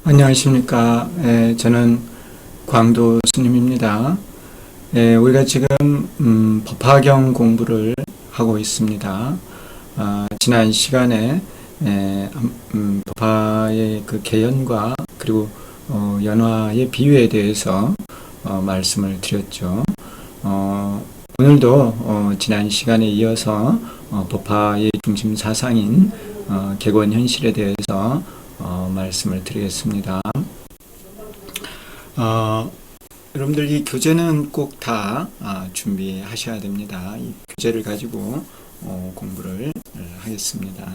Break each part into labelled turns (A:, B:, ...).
A: 안녕하십니까. 저는 광도 스님입니다. 우리가 지금 법화경 공부를 하고 있습니다. 지난 시간에 법화의 그 개연과 그리고 연화의 비유에 대해서 말씀을 드렸죠. 오늘도 지난 시간에 이어서 법화의 중심 사상인 객원현실에 대해서 말씀을 드리겠습니다. 여러분들 이 교재는 꼭 다 준비하셔야 됩니다. 이 교재를 가지고 공부를 하겠습니다.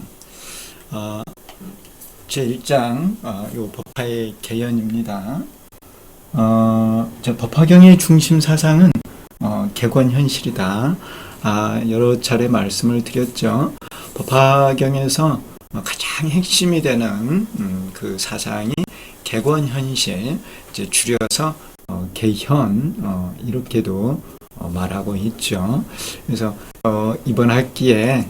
A: 제1장 요 법화의 개연입니다. 저 법화경의 중심 사상은 객원현실이다. 여러 차례 말씀을 드렸죠. 법화경에서 가장 핵심이 되는 그 사상이 객원현실, 이제 줄여서 개현 이렇게도 말하고 있죠. 그래서 이번 학기에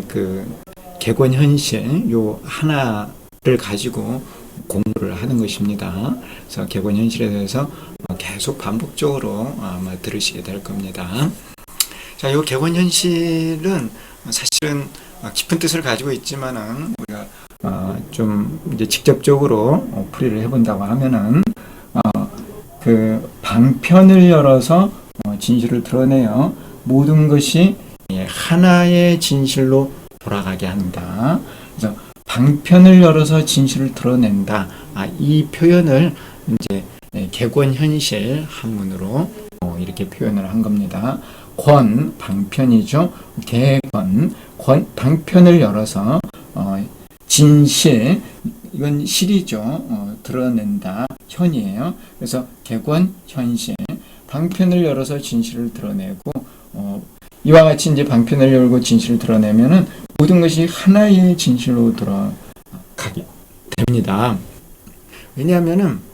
A: 그 객원현실 요 하나를 가지고 공부를 하는 것입니다. 그래서 객원현실에 대해서 계속 반복적으로 아마 들으시게 될 겁니다. 자, 요 객원현실은 사실은 깊은 뜻을 가지고 있지만은 우리가 좀 이제 직접적으로 풀이를 해본다고 하면은 그 방편을 열어서 진실을 드러내요. 모든 것이 하나의 진실로 돌아가게 한다. 그래서 방편을 열어서 진실을 드러낸다. 이 표현을 이제 객원현실 한문으로 이렇게 표현을 한 겁니다. 권, 방편이죠. 개권, 방편을 열어서 진실, 이건 실이죠. 드러낸다, 현이에요. 그래서 객원, 현실, 방편을 열어서 진실을 드러내고 이와 같이 이제 방편을 열고 진실을 드러내면은 모든 것이 하나의 진실로 돌아가게 됩니다. 왜냐하면은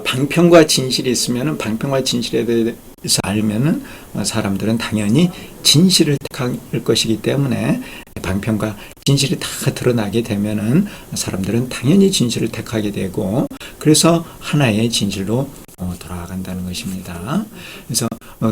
A: 방편과 진실이 있으면은 방편과 진실에 대해서 알면은 사람들은 당연히 진실을 택할 것이기 때문에 방편과 진실이 다 드러나게 되면은 사람들은 당연히 진실을 택하게 되고 그래서 하나의 진실로 돌아간다는 것입니다. 그래서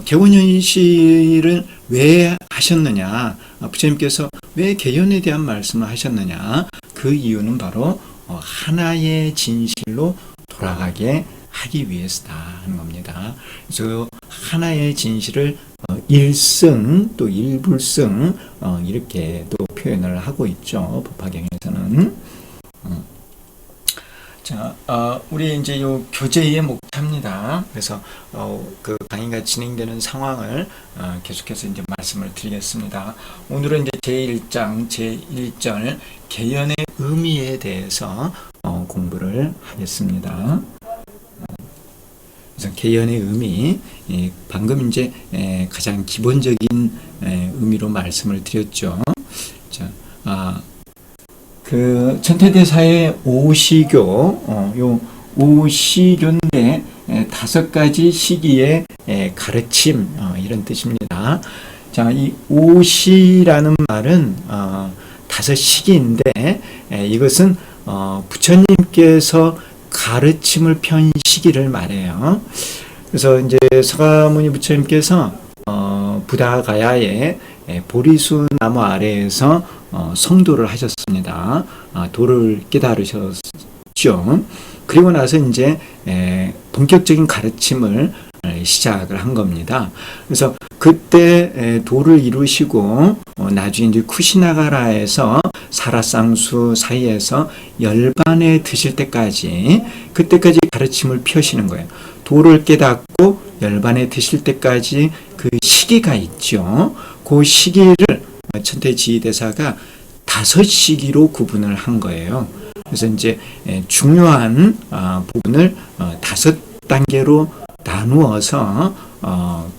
A: 객원현실을 왜 하셨느냐, 부처님께서 왜 개연에 대한 말씀을 하셨느냐, 그 이유는 바로 하나의 진실로 돌아가게 하기 위해서다 하는 겁니다. 그래서 하나의 진실을 일승 또 일불승 이렇게 또 표현을 하고 있죠. 법화경에서는. 자, 우리 이제 요 교재의 목차입니다. 그래서 그 강의가 진행되는 상황을 계속해서 이제 말씀을 드리겠습니다. 오늘은 이제 제1장 제1절 개연의 의미에 대해서 공부를 하겠습니다. 그래서 개연의 의미, 방금 이제 가장 기본적인 의미로 말씀을 드렸죠. 자, 그 천태대사의 오시교, 요 오시교인데 5가지 시기의 가르침 이런 뜻입니다. 자, 이 오시라는 말은 5시기인데 이것은 부처님께서 가르침을 편 시기를 말해요. 그래서 이제 서가모니 부처님께서 부다가야의 보리수 나무 아래에서 성도를 하셨습니다. 도를 깨달으셨죠. 그리고 나서 이제 본격적인 가르침을 시작을 한 겁니다. 그래서 그때 도를 이루시고 나중에 이제 쿠시나가라에서 사라쌍수 사이에서 열반에 드실 때까지 그때까지 가르침을 펴시는 거예요. 도를 깨닫고 열반에 드실 때까지 그 시기가 있죠. 그 시기를 천태지휘대사가 5시기로 구분을 한 거예요. 그래서 이제 중요한 부분을 5단계로 나누어서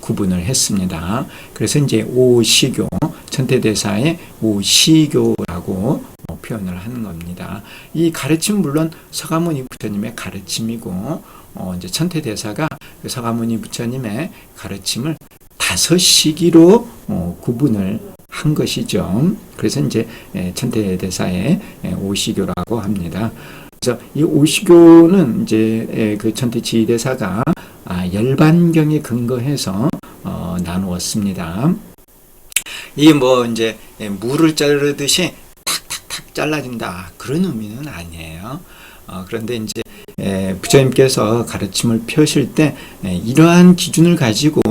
A: 구분을 했습니다. 그래서 이제 오시교, 천태대사의 오시교라고 표현을 하는 겁니다. 이 가르침 물론 서가모니 부처님의 가르침이고 이제 천태대사가 서가모니 부처님의 가르침을 5시기로 구분을 한 것이죠. 그래서 이제 천태대사의 오시교라고 합니다. 그래서 이 오시교는 이제 그 천태지대사가 열반경에 근거해서 나누었습니다. 이게 뭐 이제 무를 자르듯이 탁탁탁 잘라진다 그런 의미는 아니에요. 그런데 이제 부처님께서 가르침을 펴실 때 이러한 기준을 가지고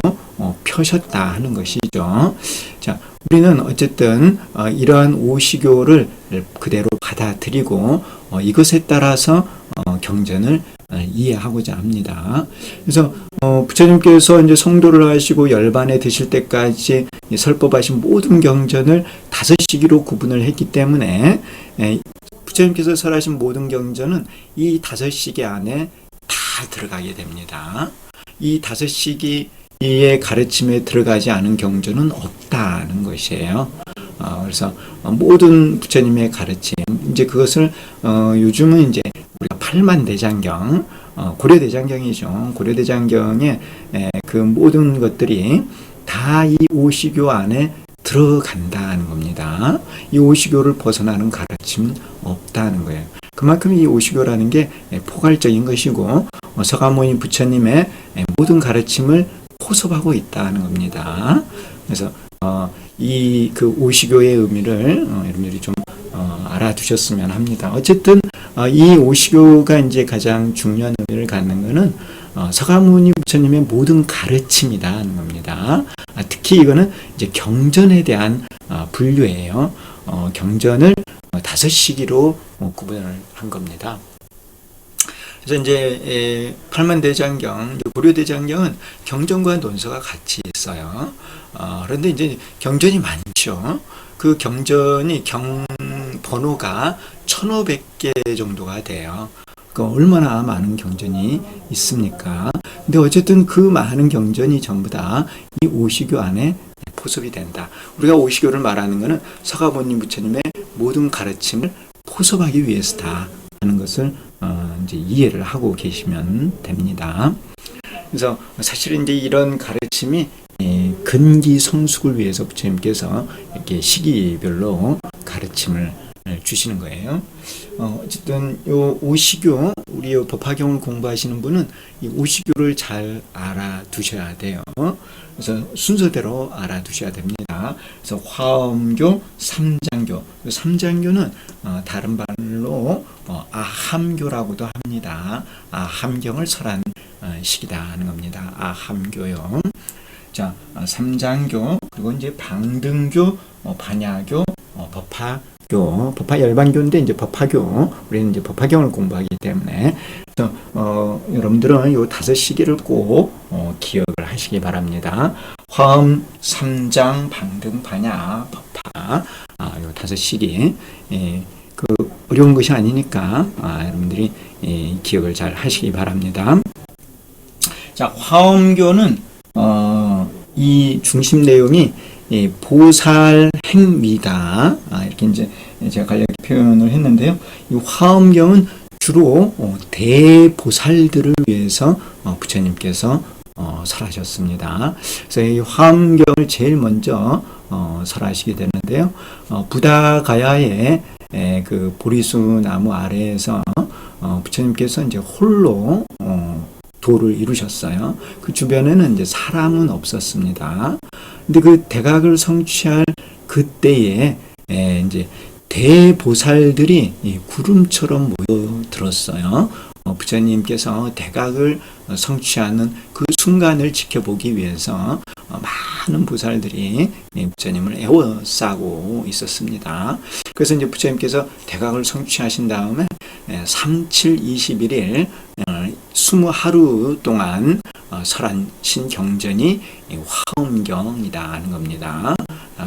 A: 펴셨다 하는 것이죠. 자, 우리는 어쨌든 이러한 오시교를 그대로 받아들이고 이것에 따라서 경전을 이해하고자 합니다. 그래서 부처님께서 이제 성도를 하시고 열반에 드실 때까지 설법하신 모든 경전을 5시기로 구분을 했기 때문에 부처님께서 설하신 모든 경전은 이 5시기 안에 다 들어가게 됩니다. 이 5시기의 가르침에 들어가지 않은 경전은 없다는 것이에요. 그래서 모든 부처님의 가르침, 이제 그것을 요즘은 이제 우리가 팔만대장경, 고려대장경이죠. 고려대장경의 그 모든 것들이 다 이 오시교 안에 들어간다는 겁니다. 이 오시교를 벗어나는 가르침은 없다는 거예요. 그만큼 이 오시교라는 게 포괄적인 것이고 서가모니 부처님의 모든 가르침을 포섭하고 있다는 겁니다. 그래서 이 그 오시교의 의미를 여러분들이 좀 알아두셨으면 합니다. 어쨌든 이 오시교가 이제 가장 중요한 의미를 갖는 것은 서가모니 부처님의 모든 가르침이라는 겁니다. 특히 이거는 이제 경전에 대한 분류예요. 경전을 5시기로 구분을 한 겁니다. 그래서 이제 팔만대장경, 고려대장경은 경전과 논서가 같이 있어요. 그런데 이제 경전이 많죠. 그 경전이 번호가 1500개 정도가 돼요. 그러니까 얼마나 많은 경전이 있습니까? 근데 어쨌든 그 많은 경전이 전부 다 이 오시교 안에 포섭이 된다. 우리가 오시교를 말하는 것은 서가모니 부처님의 모든 가르침을 포섭하기 위해서다 하는 것을 이제 이해를 하고 계시면 됩니다. 그래서 사실은 이제 이런 가르침이 근기 성숙을 위해서 부처님께서 이렇게 시기별로 가르침을 주시는 거예요. 어쨌든 요 오시교, 우리 요 법화경을 공부하시는 분은 이 오시교를 잘 알아두셔야 돼요. 그래서 순서대로 알아두셔야 됩니다. 그래서 화엄교, 삼장교. 삼장교는 다른 말로 아함교라고도 합니다. 아함경을 설한 시기다 하는 겁니다. 아함교요. 자, 삼장교, 그리고 이제 방등교, 반야교, 법화 열반교인데 이제 법화교, 우리는 이제 법화경을 공부하기 때문에 그래서 여러분들은 요 5시기를 꼭 기억을 하시기 바랍니다. 화엄, 삼장, 방등, 반야, 법화, 요 5시기 그 어려운 것이 아니니까 여러분들이 기억을 잘 하시기 바랍니다. 자, 화엄교는 이 중심 내용이 보살 행미다. 이렇게 이제 제가 간략히 표현을 했는데요. 이 화엄경은 주로 대보살들을 위해서 부처님께서 설하셨습니다. 그래서 이 화엄경을 제일 먼저 설하시게 되는데요. 부다가야의 그 보리수 나무 아래에서 부처님께서 이제 홀로 도를 이루셨어요. 그 주변에는 이제 사람은 없었습니다. 근데 그 대각을 성취할 그때에 이제 대보살들이 구름처럼 모여들었어요. 부처님께서 대각을 성취하는 그 순간을 지켜보기 위해서 많은 보살들이 부처님을 에워싸고 있었습니다. 그래서 이제 부처님께서 대각을 성취하신 다음에 37, 21일 20하루 동안 설하신 경전이 화엄경이다 하는 겁니다.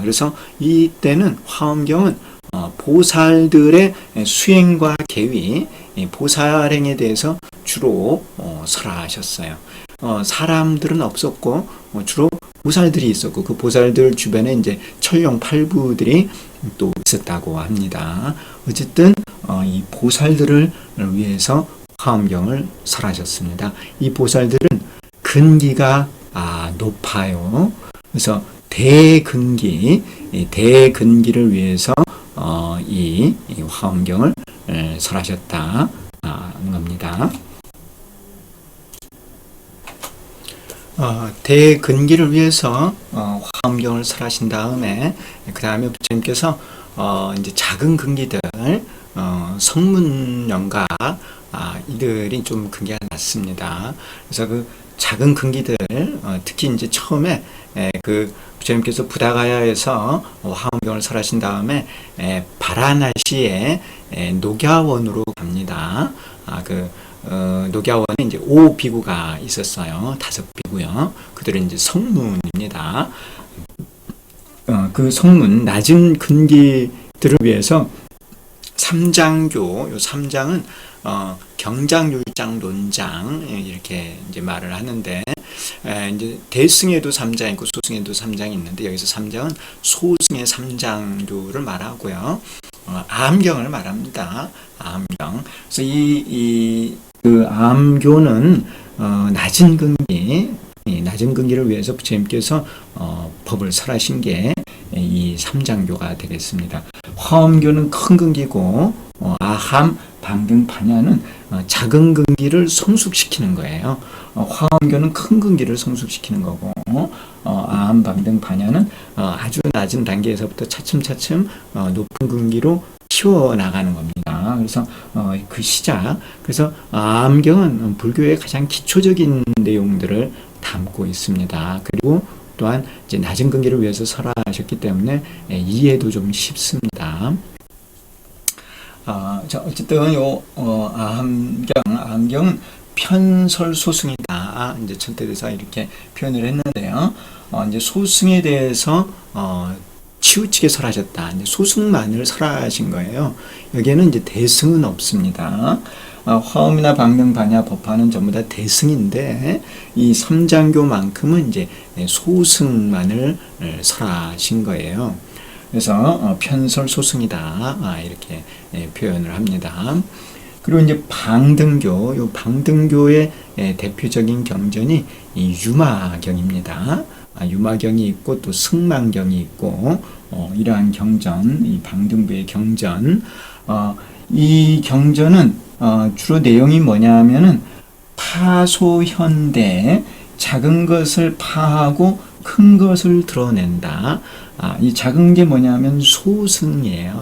A: 그래서 이때는 화엄경은 보살들의 수행과 계위, 보살행에 대해서 주로 설하셨어요. 사람들은 없었고 주로 보살들이 있었고 그 보살들 주변에 이제 천룡 팔부들이 또 있었다고 합니다. 어쨌든 이 보살들을 위해서 화엄경을 설하셨습니다. 이 보살들은 근기가 높아요. 그래서 대근기를 위해서 이 화엄경을 설하셨다 겁니다. 대근기를 위해서 화엄경을 설하신 다음에 그 다음에 부처님께서 이제 작은 근기들 성문연가 이들이 좀 근기가 낮습니다. 그래서 그 작은 근기들 특히 이제 처음에 그 부처님께서 부다가야에서 화엄경을 설하신 다음에 바라나시의 녹야원으로 갑니다. 녹야원에 이제 5비구가 있었어요. 5비구요. 그들은 이제 성문입니다. 그 성문 낮은 근기들을 위해서 삼장교, 요 삼장은 경장율장 논장 이렇게 이제 말을 하는데 이제 대승에도 삼장 있고 소승에도 삼장이 있는데 여기서 삼장은 소승의 삼장교를 말하고요. 암경을 말합니다. 암경. 그래서 그 암교는 낮은 근기를 위해서 부처님께서 법을 설하신 게 이 삼장교가 되겠습니다. 화엄교는 큰 근기고 아함, 방등, 반야는 작은 근기를 성숙시키는 거예요. 화엄교는 큰 근기를 성숙시키는 거고 아함, 방등, 반야는 아주 낮은 단계에서부터 차츰차츰 높은 근기로 키워나가는 겁니다. 그래서 그 시작. 그래서 암경은 불교의 가장 기초적인 내용들을 담고 있습니다. 그리고 또한 이제 낮은 근기를 위해서 설하셨기 때문에 이해도 좀 쉽습니다. 어쨌든 암경은 편설소승이다. 이제 천태대사 이렇게 표현을 했는데요. 이제 소승에 대해서 치우치게 설하셨다. 이제 소승만을 설하신 거예요. 여기에는 이제 대승은 없습니다. 화엄이나 방등, 반야, 법화는 전부 다 대승인데 이 삼장교만큼은 이제 소승만을 설하신 거예요. 그래서 편설소승이다 이렇게 표현을 합니다. 그리고 이제 방등교, 요 방등교의 대표적인 경전이 이 유마경입니다. 유마경이 있고 또 승망경이 있고 이러한 경전, 이 방등부의 경전, 이 경전은 주로 내용이 뭐냐 하면은 파소현대, 작은 것을 파하고 큰 것을 드러낸다. 이 작은 게 뭐냐면 소승이에요.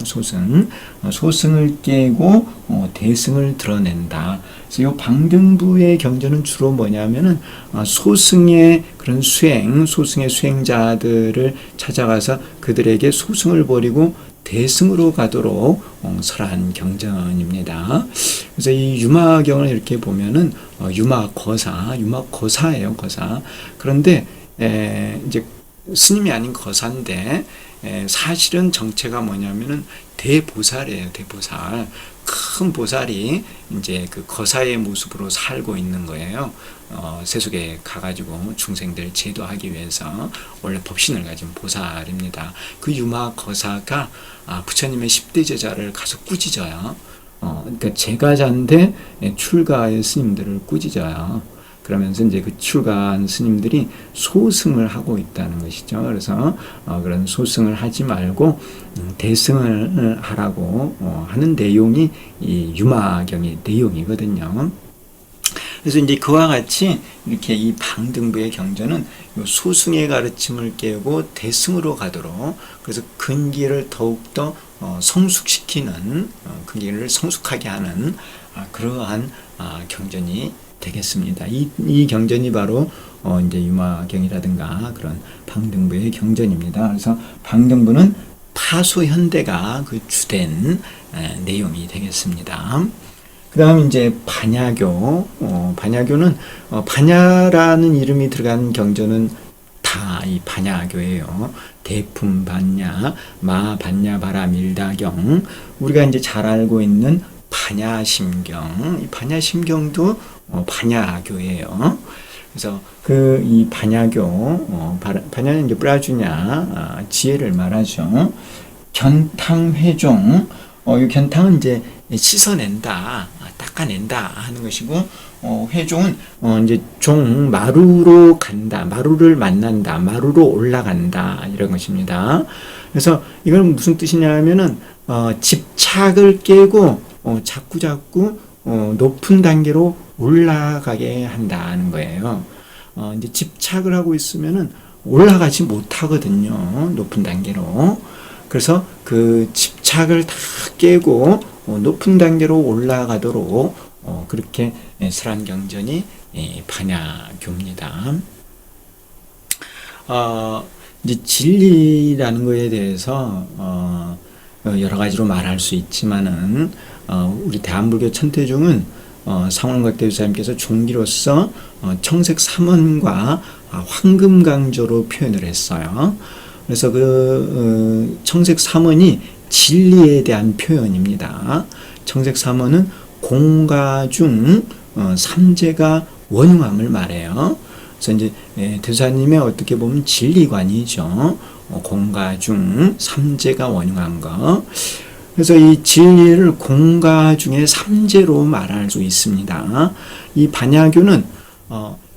A: 소승을 깨고 대승을 드러낸다. 그래서 이 방등부의 경전은 주로 뭐냐면은 소승의 그런 소승의 수행자들을 찾아가서 그들에게 소승을 버리고 대승으로 가도록 설한 경전입니다. 그래서 이 유마경을 이렇게 보면은 유마거사예요, 거사. 그런데 이제 스님이 아닌 거사인데 사실은 정체가 뭐냐면은 대보살이에요, 대보살. 큰 보살이 이제 그 거사의 모습으로 살고 있는 거예요. 세속에 가가지고 중생들 제도하기 위해서 원래 법신을 가진 보살입니다. 그 유마 거사가 부처님의 10대 제자를 가서 꾸짖어요. 그러니까 제가자인데 출가의 스님들을 꾸짖어요. 그러면서 이제 그 출가한 스님들이 소승을 하고 있다는 것이죠. 그래서 그런 소승을 하지 말고 대승을 하라고 하는 내용이 이 유마경의 내용이거든요. 그래서 이제 그와 같이 이렇게 이 방등부의 경전은 소승의 가르침을 깨고 대승으로 가도록, 그래서 근기를 더욱더 성숙시키는, 근기를 성숙하게 하는 그러한 경전이 되겠습니다. 이 경전이 바로 이제 유마경이라든가 그런 방등부의 경전입니다. 그래서 방등부는 파소현대가 그 주된 내용이 되겠습니다. 그 다음 이제 반야교. 반야교는 반야라는 이름이 들어간 경전은 다 이 반야교예요. 대품 반야, 마 반야 바라 밀다경, 우리가 이제 잘 알고 있는 반야심경, 이 반야심경도 반야교예요. 그래서 이 반야교, 반야는 이제 프라주냐, 지혜를 말하죠. 견탕회종, 이 견탕은 이제 씻어낸다, 닦아낸다 하는 것이고, 회종은 이제 마루로 간다, 마루를 만난다, 마루로 올라간다 이런 것입니다. 그래서 이건 무슨 뜻이냐 하면은 집착을 깨고 자꾸 높은 단계로 올라가게 한다는 거예요. 이제 집착을 하고 있으면은 올라가지 못하거든요. 높은 단계로. 그래서 그 집착을 다 깨고 높은 단계로 올라가도록 그렇게 설한경전이 반야교입니다. 이제 진리라는 거에 대해서 여러 가지로 말할 수 있지만은 우리 대한불교 천태중은 상원각대주사님께서 종기로서 청색 삼원과 황금강조로 표현을 했어요. 그래서 그 청색 삼원이 진리에 대한 표현입니다. 청색 삼원은 공가중 삼재가 원흉함을 말해요. 그래서 이제 대사님의 어떻게 보면 진리관이죠. 공가중 삼재가 원흉한 거. 그래서 이 진리를 공가중의 삼재로 말할 수 있습니다. 이 반야교는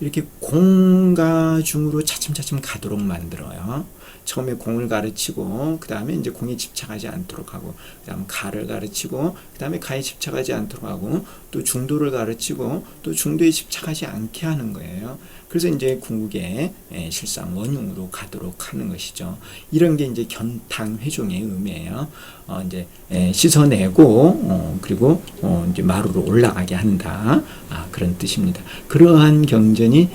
A: 이렇게 공가중으로 차츰차츰 가도록 만들어요. 처음에 공을 가르치고 그 다음에 이제 공에 집착하지 않도록 하고 그 다음 가를 가르치고 그 다음에 가에 집착하지 않도록 하고 또 중도를 가르치고 또 중도에 집착하지 않게 하는 거예요. 그래서 이제 궁극의 실상 원흉으로 가도록 하는 것이죠. 이런 게 이제 견탕회종의 의미예요. 이제 씻어내고 그리고 이제 마루로 올라가게 한다. 그런 뜻입니다. 그러한 경전이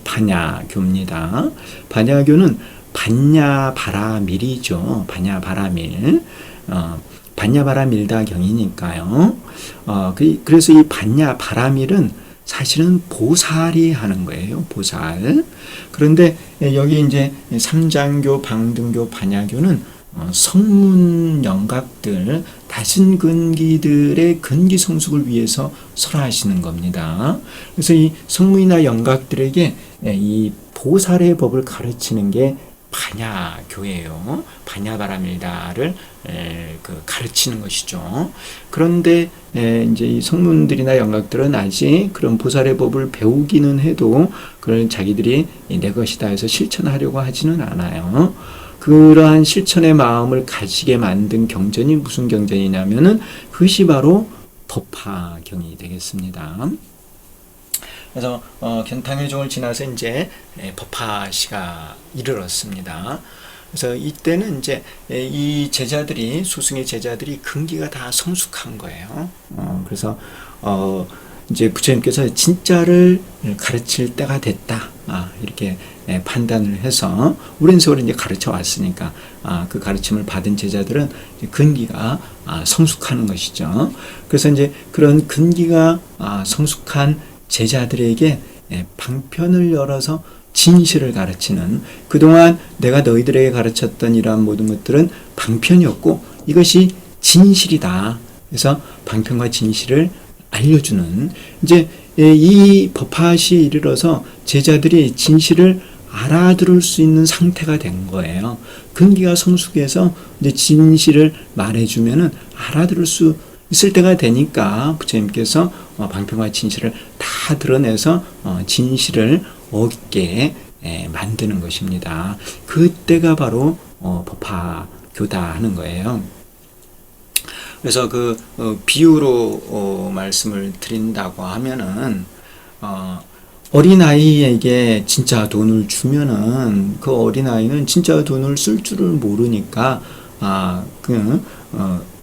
A: 반야교입니다. 반야교는 반야바라밀이죠. 반야바라밀. 반야바라밀다 경이니까요. 그래서 이 반야바라밀은 사실은 보살이 하는 거예요. 보살. 그런데 여기 이제 삼장교, 방등교, 반야교는 성문 영각들, 다신 근기들의 근기 성숙을 위해서 설하시는 겁니다. 그래서 이 성문이나 영각들에게 이 보살의 법을 가르치는 게 반야교예요. 반야바라밀다를 가르치는 것이죠. 그런데 이제 이 성문들이나 영각들은 아직 그런 보살의 법을 배우기는 해도 그걸 자기들이 내 것이다 해서 실천하려고 하지는 않아요. 그러한 실천의 마음을 가지게 만든 경전이 무슨 경전이냐면은 그것이 바로 법화경이 되겠습니다. 그래서 견탕회종을 지나서 이제 법화시가 이르렀습니다. 그래서 이때는 이제 이 제자들이 수승의 제자들이 근기가 다 성숙한 거예요. 그래서 이제 부처님께서 진짜를 가르칠 때가 됐다. 이렇게 판단을 해서 오랜 세월 이제 가르쳐 왔으니까 그 가르침을 받은 제자들은 이제 근기가 성숙하는 것이죠. 그래서 이제 그런 근기가 성숙한 제자들에게 방편을 열어서 진실을 가르치는, 그동안 내가 너희들에게 가르쳤던 이러한 모든 것들은 방편이었고 이것이 진실이다. 그래서 방편과 진실을 알려주는, 이제 이 법화시에 이르러서 제자들이 진실을 알아들을 수 있는 상태가 된 거예요. 근기가 성숙해서 이제 진실을 말해주면은 알아들을 수 있을 때가 되니까 부처님께서 방편과 진실을 다 드러내서 진실을 얻게 만드는 것입니다. 그때가 바로 법화교다 하는 거예요. 그래서 그 비유로 말씀을 드린다고 하면은 어린아이에게 진짜 돈을 주면은 그 어린아이는 진짜 돈을 쓸 줄을 모르니까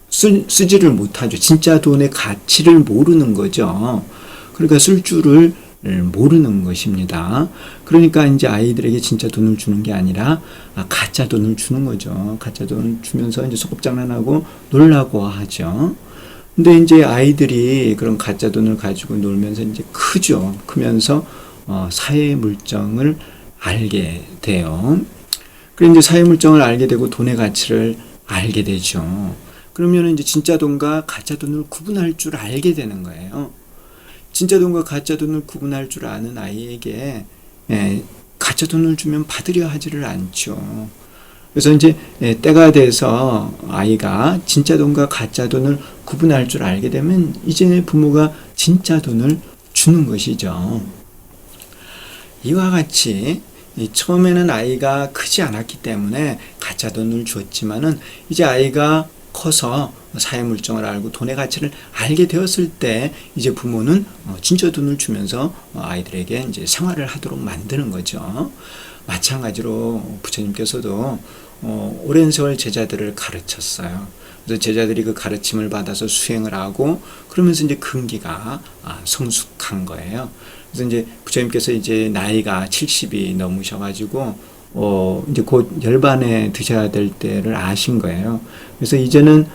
A: 쓰지를 못하죠. 진짜 돈의 가치를 모르는 거죠. 그러니까 쓸 줄을 모르는 것입니다. 그러니까 이제 아이들에게 진짜 돈을 주는 게 아니라 가짜 돈을 주는 거죠. 가짜 돈을 주면서 이제 소꿉장난하고 놀라고 하죠. 근데 이제 아이들이 그런 가짜 돈을 가지고 놀면서 이제 크면서 사회 물정을 알게 돼요. 그리고 이제 사회 물정을 알게 되고 돈의 가치를 알게 되죠. 그러면 이제 진짜 돈과 가짜 돈을 구분할 줄 알게 되는 거예요. 진짜 돈과 가짜 돈을 구분할 줄 아는 아이에게 가짜 돈을 주면 받으려 하지를 않죠. 그래서 이제 때가 돼서 아이가 진짜 돈과 가짜 돈을 구분할 줄 알게 되면 이제 부모가 진짜 돈을 주는 것이죠. 이와 같이 처음에는 아이가 크지 않았기 때문에 가짜 돈을 주었지만은 이제 아이가 커서 사회 물정을 알고 돈의 가치를 알게 되었을 때 이제 부모는 진짜 돈을 주면서 아이들에게 이제 생활을 하도록 만드는 거죠. 마찬가지로 부처님께서도 오랜 세월 제자들을 가르쳤어요. 그래서 제자들이 그 가르침을 받아서 수행을 하고 그러면서 이제 근기가 성숙한 거예요. 그래서 이제 부처님께서 이제 나이가 70이 넘으셔가지고 이제 곧 열반에 드셔야 될 때를 아신 거예요. 그래서 이제는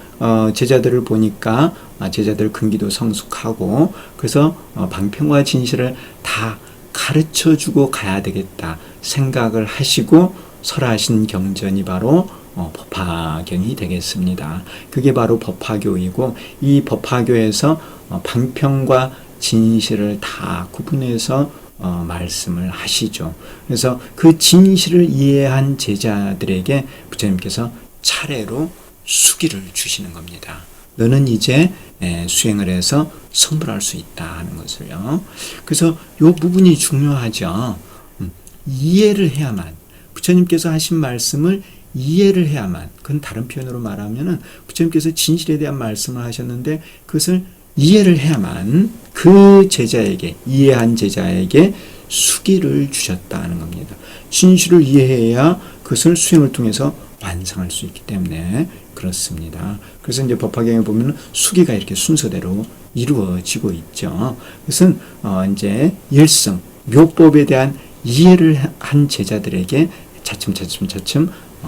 A: 제자들을 보니까 제자들 근기도 성숙하고 그래서 방편과 진실을 다 가르쳐주고 가야 되겠다 생각을 하시고 설하신 경전이 바로 법화경이 되겠습니다. 그게 바로 법화교이고 이 법화교에서 방편과 진실을 다 구분해서 말씀을 하시죠. 그래서 그 진실을 이해한 제자들에게 부처님께서 차례로 수기를 주시는 겁니다. 너는 이제 수행을 해서 성불할 수 있다 하는 것을요. 그래서 이 부분이 중요하죠. 이해를 해야만, 부처님께서 하신 말씀을 이해를 해야만, 그건 다른 표현으로 말하면은 부처님께서 진실에 대한 말씀을 하셨는데 그것을 이해를 해야만 그 제자에게, 이해한 제자에게 수기를 주셨다는 겁니다. 진실을 이해해야 그것을 수행을 통해서 완성할 수 있기 때문에 그렇습니다. 그래서 이제 법화경에 보면 수기가 이렇게 순서대로 이루어지고 있죠. 그것은 이제 일승, 묘법에 대한 이해를 한 제자들에게 차츰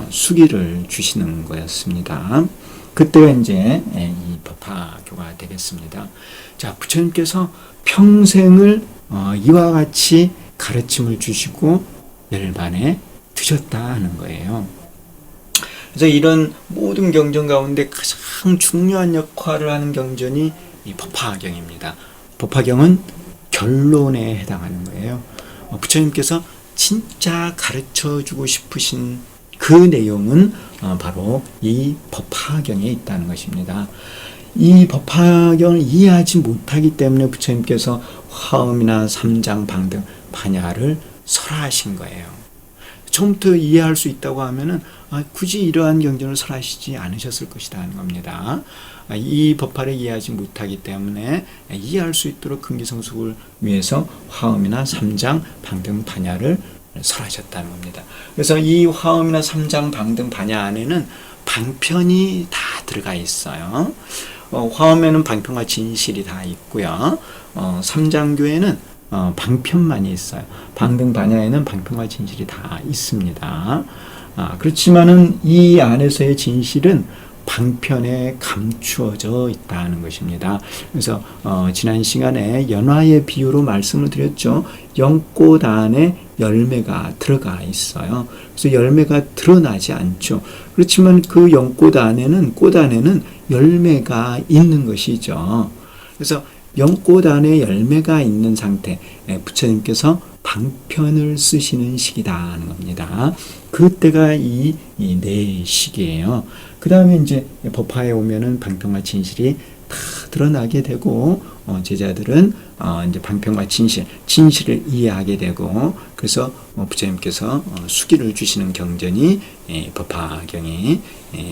A: 수기를 주시는 거였습니다. 그때가 이제 이 법화교가 되겠습니다. 자, 부처님께서 평생을 이와 같이 가르침을 주시고 열반에 드셨다 하는 거예요. 그래서 이런 모든 경전 가운데 가장 중요한 역할을 하는 경전이 이 법화경입니다. 법화경은 결론에 해당하는 거예요. 부처님께서 진짜 가르쳐주고 싶으신 그 내용은 바로 이 법화경에 있다는 것입니다. 이 법화경을 이해하지 못하기 때문에 부처님께서 화엄이나 삼장, 방등, 반야를 설하신 거예요. 처음부터 이해할 수 있다고 하면은 굳이 이러한 경전을 설하시지 않으셨을 것이다 하는 겁니다. 이 법화를 이해하지 못하기 때문에 이해할 수 있도록 근기성숙을 위해서 화엄이나 삼장, 방등, 반야를 설하셨다는 겁니다. 그래서 이 화엄이나 삼장, 방등, 반야 안에는 방편이 다 들어가 있어요. 화엄에는 방편과 진실이 다 있고요. 삼장교에는 방편만이 있어요. 방등, 반야에는 방편과 진실이 다 있습니다. 그렇지만은 이 안에서의 진실은 방편에 감추어져 있다는 것입니다. 그래서 지난 시간에 연화의 비유로 말씀을 드렸죠. 연꽃 안에 열매가 들어가 있어요. 그래서 열매가 드러나지 않죠. 그렇지만 그 연꽃 안에는, 꽃 안에는 열매가 있는 것이죠. 그래서 연꽃 안에 열매가 있는 상태, 부처님께서 방편을 쓰시는 시기다 하는 겁니다. 그때가 이 네 시기예요. 그 다음에 이제 법화에 오면은 방편과 진실이 다 드러나게 되고, 제자들은 이제 방편과 진실을 이해하게 되고, 그래서 부처님께서 수기를 주시는 경전이 법화경이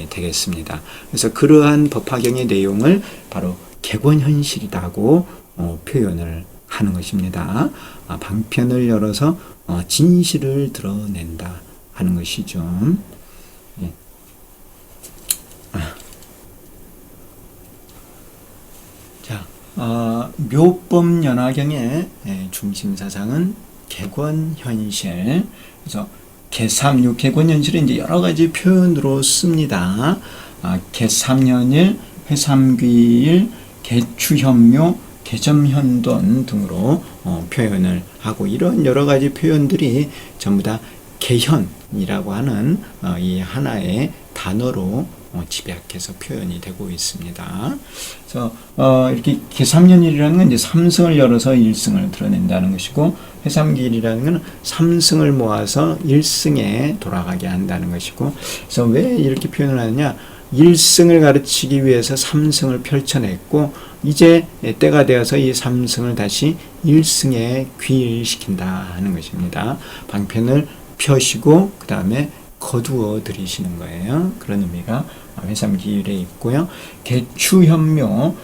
A: 되겠습니다. 그래서 그러한 법화경의 내용을 바로 객원현실이라고 표현을 하는 것입니다. 방편을 열어서 진실을 드러낸다 하는 것이죠. 예. 자, 묘법연화경의 중심사상은 객원현실. 그래서 개삼류, 객원현실은 이제 여러 가지 표현으로 씁니다. 개삼현일, 회삼귀일, 개추현묘, 개점현돈 등으로 표현을 하고, 이런 여러 가지 표현들이 전부 다 개현이라고 하는 이 하나의 단어로 집약해서 표현이 되고 있습니다. 그래서 이렇게 개삼년일이라는 건 이제 삼승을 열어서 일승을 드러낸다는 것이고, 회삼기일이라는 건 삼승을 모아서 일승에 돌아가게 한다는 것이고, 그래서 왜 이렇게 표현을 하느냐? 일승을 가르치기 위해서 삼승을 펼쳐냈고, 이제 때가 되어서 이 삼승을 다시 일승에 귀일시킨다 하는 것입니다. 방편을 펴시고 그 다음에 거두어 들이시는 거예요. 그런 의미가 회삼기일에 있고요. 개추현묘,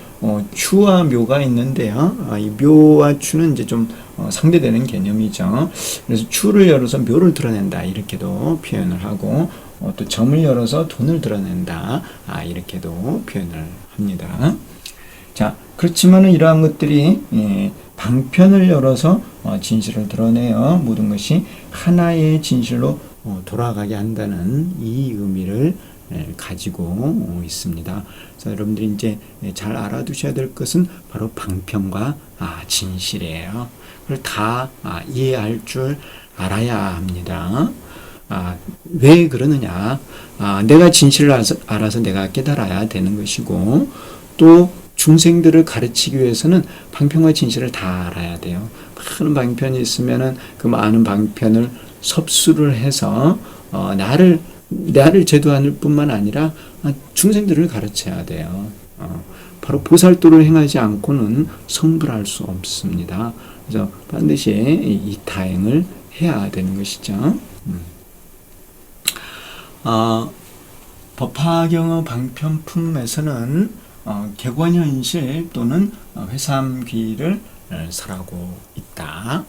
A: 추와 묘가 있는데요. 이 묘와 추는 이제 좀 상대되는 개념이죠. 그래서 추를 열어서 묘를 드러낸다 이렇게도 표현을 하고, 또 점을 열어서 돈을 드러낸다 이렇게도 표현을 합니다. 자, 그렇지만은 이러한 것들이 방편을 열어서 진실을 드러내어 모든 것이 하나의 진실로 돌아가게 한다는 이 의미를 가지고 있습니다. 그래서 여러분들이 이제 잘 알아두셔야 될 것은 바로 방편과 진실이에요. 그걸 다 이해할 줄 알아야 합니다. 왜 그러느냐? 내가 진실을 알아서 내가 깨달아야 되는 것이고, 또 중생들을 가르치기 위해서는 방편과 진실을 다 알아야 돼요. 많은 방편이 있으면은 그 많은 방편을 섭수를 해서 나를 제도할 뿐만 아니라 중생들을 가르쳐야 돼요. 바로 보살도를 행하지 않고는 성불할 수 없습니다. 그래서 반드시 이 다행을 해야 되는 것이죠. 법화경의 방편품에서는 객원현실 또는 회삼귀를 설하고 있다.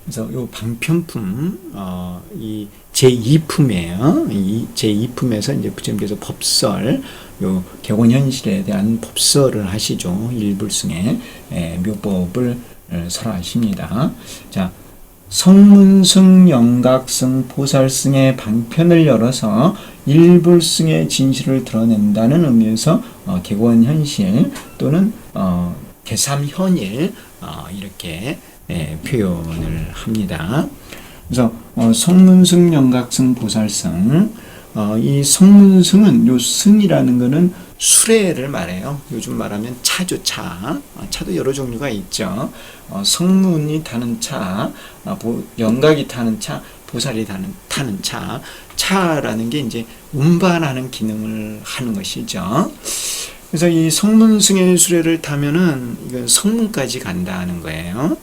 A: 그래서 이 방편품, 이 제2품이에요. 이 제2품에서 이제 부처님께서 법설, 요 객원현실에 대한 법설을 하시죠. 일불승의 묘법을 설하십니다. 자, 성문승, 영각승, 보살승의 방편을 열어서 일불승의 진실을 드러낸다는 의미에서 객원현실 또는 개삼현일 이렇게 표현을 합니다. 그래서 성문승, 영각승, 보살승, 이 성문승은 요 승이라는 거는 수레를 말해요. 요즘 말하면 차죠, 차. 차도 여러 종류가 있죠. 성문이 타는 차, 영각이 타는 차, 보살이 타는 차. 차라는 게 이제 운반하는 기능을 하는 것이죠. 그래서 이 성문승의 수레를 타면은 이건 성문까지 간다는 거예요.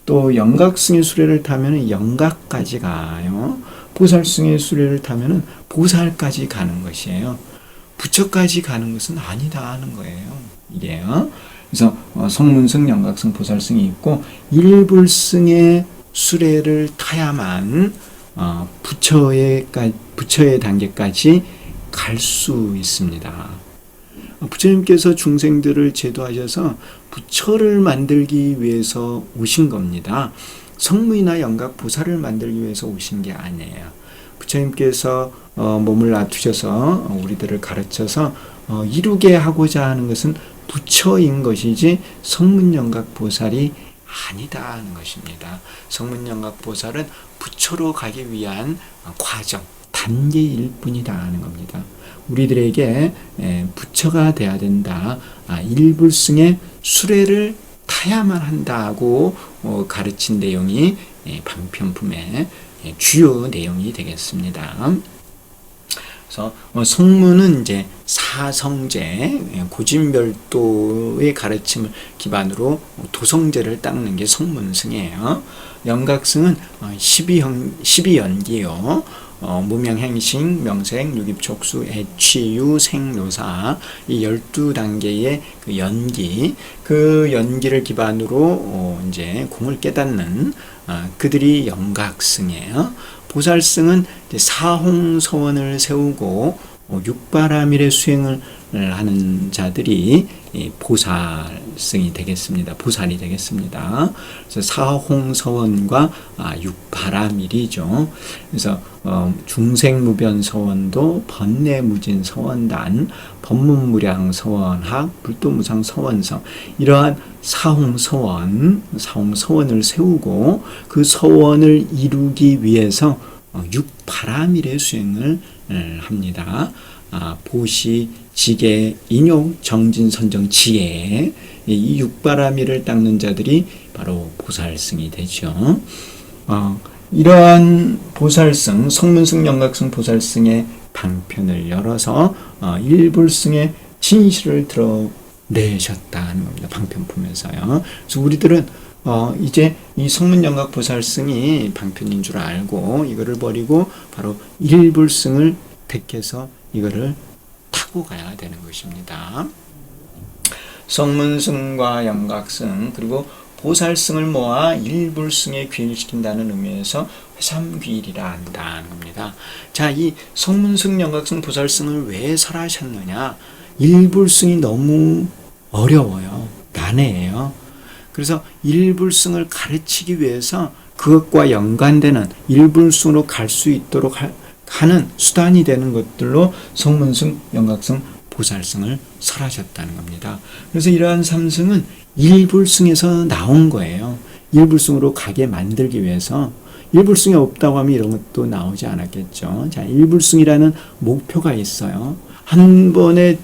A: 또 영각승의 수레를 타면은 영각까지 가요. 보살승의 수레를 타면은 보살까지 가는 것이에요. 부처까지 가는 것은 아니다 하는 거예요. 이게요. 그래서 성문승, 영각승, 보살승이 있고 일불승의 수레를 타야만 부처의 단계까지 갈 수 있습니다. 부처님께서 중생들을 제도하셔서 부처를 만들기 위해서 오신 겁니다. 성문이나 영각, 보살을 만들기 위해서 오신 게 아니에요. 부처님께서 몸을 놔두셔서 우리들을 가르쳐서 이루게 하고자 하는 것은 부처인 것이지 성문영각 보살이 아니다 하는 것입니다. 성문영각 보살은 부처로 가기 위한 과정, 단계일 뿐이다 하는 겁니다. 우리들에게 부처가 돼야 된다. 일불승의 수레를 타야만 한다고 가르친 내용이 방편품의 주요 내용이 되겠습니다. 그래서 성문은 이제 사성제, 고진별도의 가르침을 기반으로 도성제를 닦는 게 성문승이에요. 영각승은 12연기요. 무명행식, 명색, 유깁촉수, 애취유, 생묘사 이 12단계의 그 연기를 기반으로 이제 공을 깨닫는 그들이 영각승이에요. 보살승은 사홍서원을 세우고 육바라밀의 수행을 하는 자들이 보살승이 되겠습니다. 보살이 되겠습니다. 그래서 사홍서원과 육바라밀이죠. 그래서 중생무변서원도 번뇌무진서원단, 법문무량서원학, 불도무상서원성 이러한 사홍서원을 세우고 그 서원을 이루기 위해서 육바라밀의 수행을 합니다. 보시, 지계, 인욕, 정진, 선정, 지혜 이 육바라밀을 닦는 자들이 바로 보살승이 되죠. 이러한 보살승, 성문승, 영각승, 보살승의 방편을 열어서 일불승의 진실을 드러내셨다는 겁니다. 방편품에서요. 그래서 우리들은 이제 이 성문, 영각, 보살승이 방편인 줄 알고 이거를 버리고 바로 일불승을 택해서 이거를 탁 하고 가야 되는 것입니다. 성문승과 영각승 그리고 보살승을 모아 일불승에 귀일시킨다는 의미에서 회삼귀일이라 한다는 겁니다. 자, 이 성문승, 영각승, 보살승을 왜 설하셨느냐? 일불승이 너무 어려워요. 난해해요. 그래서 일불승을 가르치기 위해서 그것과 연관되는 일불승으로 갈 수 있도록 하는 수단이 되는 것들로 성문승, 영각승, 보살승을 설하셨다는 겁니다. 그래서 이러한 삼승은 일불승에서 나온 거예요. 일불승으로 가게 만들기 위해서. 일불승이 없다고 하면 이런 것도 나오지 않았겠죠. 자, 일불승이라는 목표가 있어요. 한 번에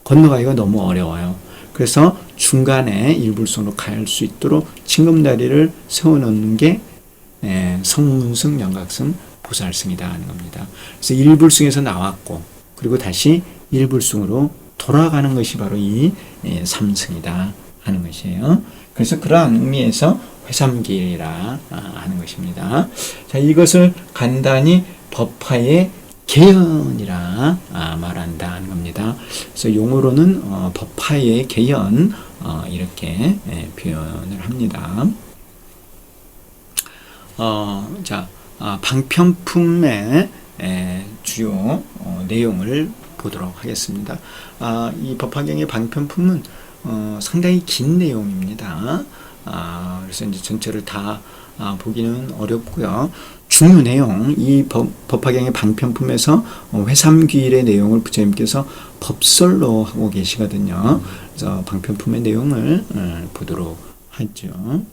A: 건너가기가 너무 어려워요. 그래서 중간에 일불승으로 갈 수 있도록 징검다리를 세워놓는 게 성문승, 영각승, 보살승이다 하는 겁니다. 그래서 일불승에서 나왔고 그리고 다시 일불승으로 돌아가는 것이 바로 이 삼승이다 하는 것이에요. 그래서 그러한 의미에서 회삼기일이라 하는 것입니다. 자, 이것을 간단히 법화의 개연이라 말한다 하는 겁니다. 그래서 용어로는 법화의 개연 이렇게 표현을 합니다. 자, 방편품의 주요 내용을 보도록 하겠습니다. 이 법화경의 방편품은 상당히 긴 내용입니다. 그래서 이제 전체를 다 보기는 어렵고요. 중요 내용, 이 법화경의 방편품에서 회삼귀일의 내용을 부처님께서 법설로 하고 계시거든요. 그래서 방편품의 내용을 보도록 하죠.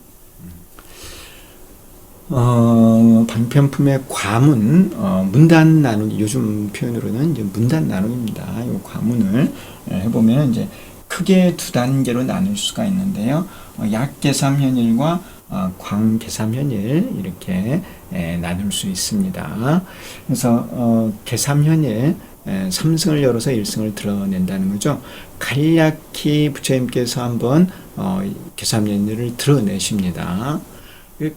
A: 방편품의 과문, 문단 나누기, 요즘 표현으로는 이제 문단 나누기입니다. 이 과문을 해보면 이제 크게 두 단계로 나눌 수가 있는데요. 약계삼현일과 광계삼현일 이렇게 나눌 수 있습니다. 그래서 계삼현일 삼승을 열어서 일승을 드러낸다는 거죠. 간략히 부처님께서 한번 계삼현일을 드러내십니다.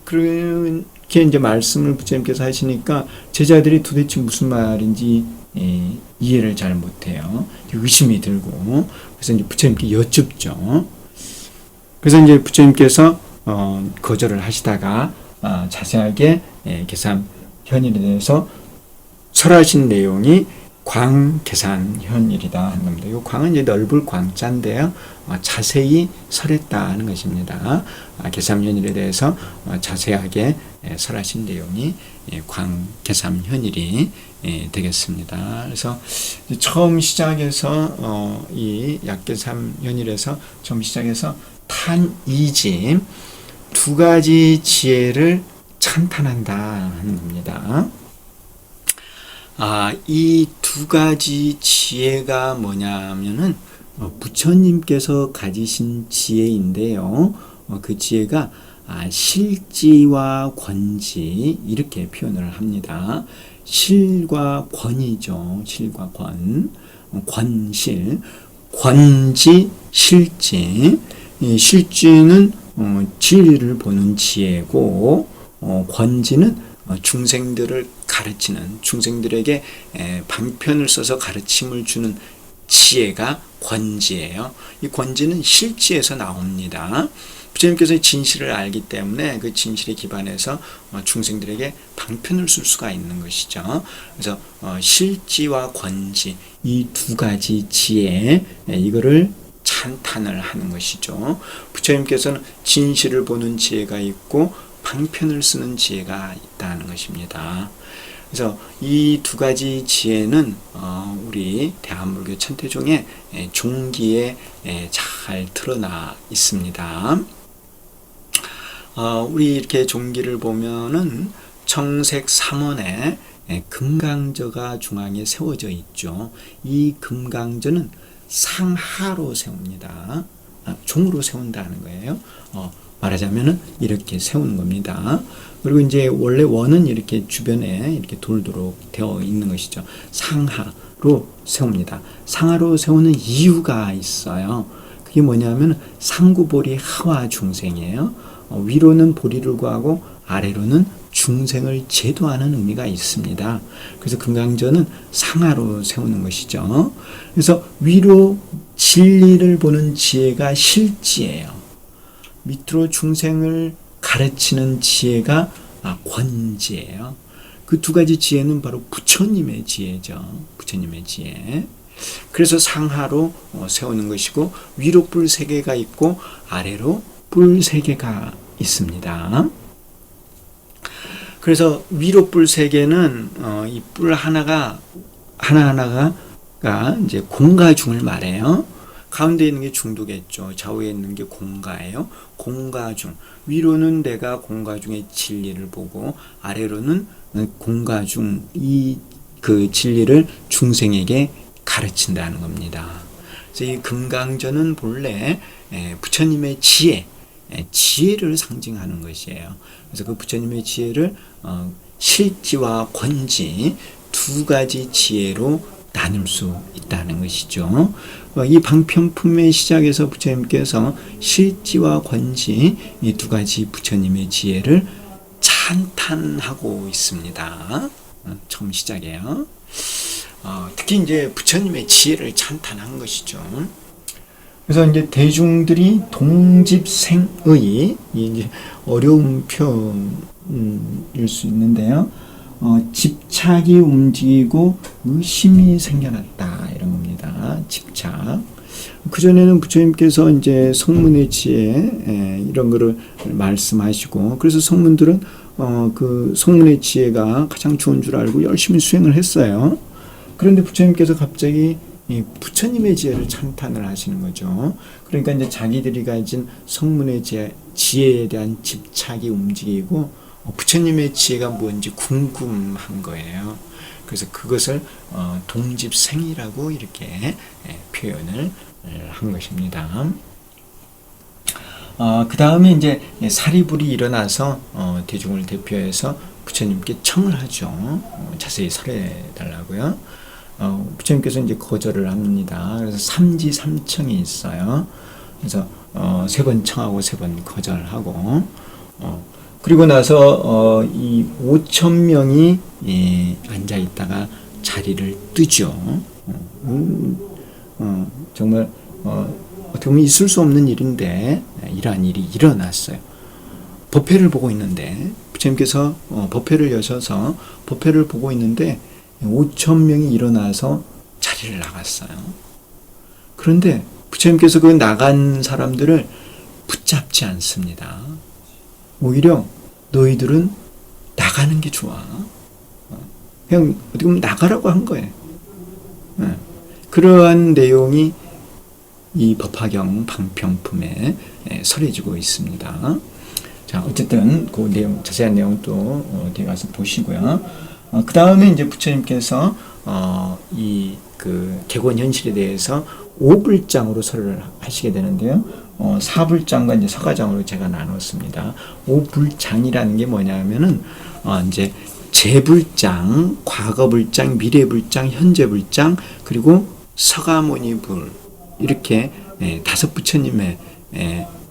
A: 그렇게 이제 말씀을 부처님께서 하시니까 제자들이 도대체 무슨 말인지 이해를 잘 못해요. 의심이 들고 그래서 이제 부처님께 여쭙죠. 그래서 이제 부처님께서 거절을 하시다가 자세하게 계삼현일에 대해서 설하신 내용이 광계삼현일이다 하는 겁니다. 이 광은 이제 넓을 광자인데요. 자세히 설했다 하는 것입니다. 계삼현일에 대해서 자세하게 설하신 내용이 광계삼현일이 되겠습니다. 그래서 처음 시작해서 이 약계삼현일에서 처음 시작해서 탄이짐 두 가지 지혜를 찬탄한다 하는 겁니다. 이 두 가지 지혜가 뭐냐면은 부처님께서 가지신 지혜인데요. 그 지혜가 실지와 권지 이렇게 표현을 합니다. 실과 권이죠. 실과 권, 권실, 권지, 실지. 이 실지는 진리를 보는 지혜고, 권지는 중생들을 가르치는, 중생들에게 방편을 써서 가르침을 주는 지혜가 권지예요. 이 권지는 실지에서 나옵니다. 부처님께서 진실을 알기 때문에 그 진실에 기반해서 중생들에게 방편을 쓸 수가 있는 것이죠. 그래서 실지와 권지 이 두 가지 지혜 이거를 찬탄을 하는 것이죠. 부처님께서는 진실을 보는 지혜가 있고 방편을 쓰는 지혜가 있다는 것입니다. 그래서 이 두 가지 지혜는 우리 대한불교 천태종의 종기에 잘 드러나 있습니다. 우리 이렇게 종기를 보면은 청색 3원에 금강저가 중앙에 세워져 있죠. 이 금강저는 상하로 세웁니다. 종으로 세운다는 거예요. 말하자면은 이렇게 세우는 겁니다. 그리고 이제 원래 원은 이렇게 주변에 이렇게 돌도록 되어 있는 것이죠. 상하로 세웁니다. 상하로 세우는 이유가 있어요. 그게 뭐냐면 상구보리 하와 중생이에요. 위로는 보리를 구하고 아래로는 중생을 제도하는 의미가 있습니다. 그래서 금강전은 상하로 세우는 것이죠. 그래서 위로 진리를 보는 지혜가 실지예요. 밑으로 중생을 가르치는 지혜가 권지예요. 그 두 가지 지혜는 바로 부처님의 지혜죠. 부처님의 지혜. 그래서 상하로 세우는 것이고, 위로 뿔 3개가 있고 아래로 뿔 3개가 있습니다. 그래서 위로 뿔 3개는 이 뿔 하나하나가 이제 공가중을 말해요. 가운데 있는 게 중도겠죠. 좌우에 있는 게 공가예요. 공가중. 위로는 내가 공가중의 진리를 보고, 아래로는 공가중 그 진리를 중생에게 가르친다는 겁니다. 그래서 이 금강전은 본래 부처님의 지혜를 상징하는 것이에요. 그래서 그 부처님의 지혜를 실지와 권지 두 가지 지혜로 나눌 수 있다는 것이죠. 이 방편품의 시작에서 부처님께서 실지와 권지 이 두 가지 부처님의 지혜를 찬탄하고 있습니다. 처음 시작이에요. 특히 이제 부처님의 지혜를 찬탄한 것이죠. 그래서 이제 대중들이 동집생의, 이제 어려운 표현일 수 있는데요. 집착이 움직이고 의심이 생겨났다, 이런 겁니다. 집착. 그전에는 부처님께서 이제 성문의 지혜, 이런 거를 말씀하시고, 그래서 성문들은 그 성문의 지혜가 가장 좋은 줄 알고 열심히 수행을 했어요. 그런데 부처님께서 갑자기 이 부처님의 지혜를 찬탄을 하시는 거죠. 그러니까 이제 자기들이 가진 성문의 지혜에 대한 집착이 움직이고, 부처님의 지혜가 뭔지 궁금한 거예요. 그래서 그것을 동집생이라고 이렇게 표현을 한 것입니다. 그 다음에 이제 사리불이 일어나서 대중을 대표해서 부처님께 청을 하죠. 자세히 설해달라고요. 부처님께서 이제 거절을 합니다. 그래서 삼지삼청이 있어요. 그래서 3번 청하고 3번 거절하고, 그리고 나서 이 5,000명이 앉아 있다가 자리를 뜨죠. 정말 어떻게 보면 있을 수 없는 일인데 이러한 일이 일어났어요. 법회를 보고 있는데 부처님께서 법회를 여셔서 법회를 보고 있는데 5,000명이 일어나서 자리를 나갔어요. 그런데 부처님께서 그 나간 사람들을 붙잡지 않습니다. 오히려 너희들은 나가는 게 좋아. 그냥 어떻게 보면 나가라고 한 거예요. 그러한 내용이 이 법화경 방편품에 설해지고 있습니다. 자, 어쨌든 그 내용, 자세한 내용 또 뒤에 가서 보시고요. 그 다음에 이제 부처님께서 이 그 객원 현실에 대해서 5불장으로 설을 하시게 되는데요. 4불장과 이제 서가장으로 제가 나눴습니다. 5불장이라는 게 뭐냐면은 이제 재불장, 과거불장, 미래불장, 현재불장, 그리고 서가모니불, 이렇게 5 부처님의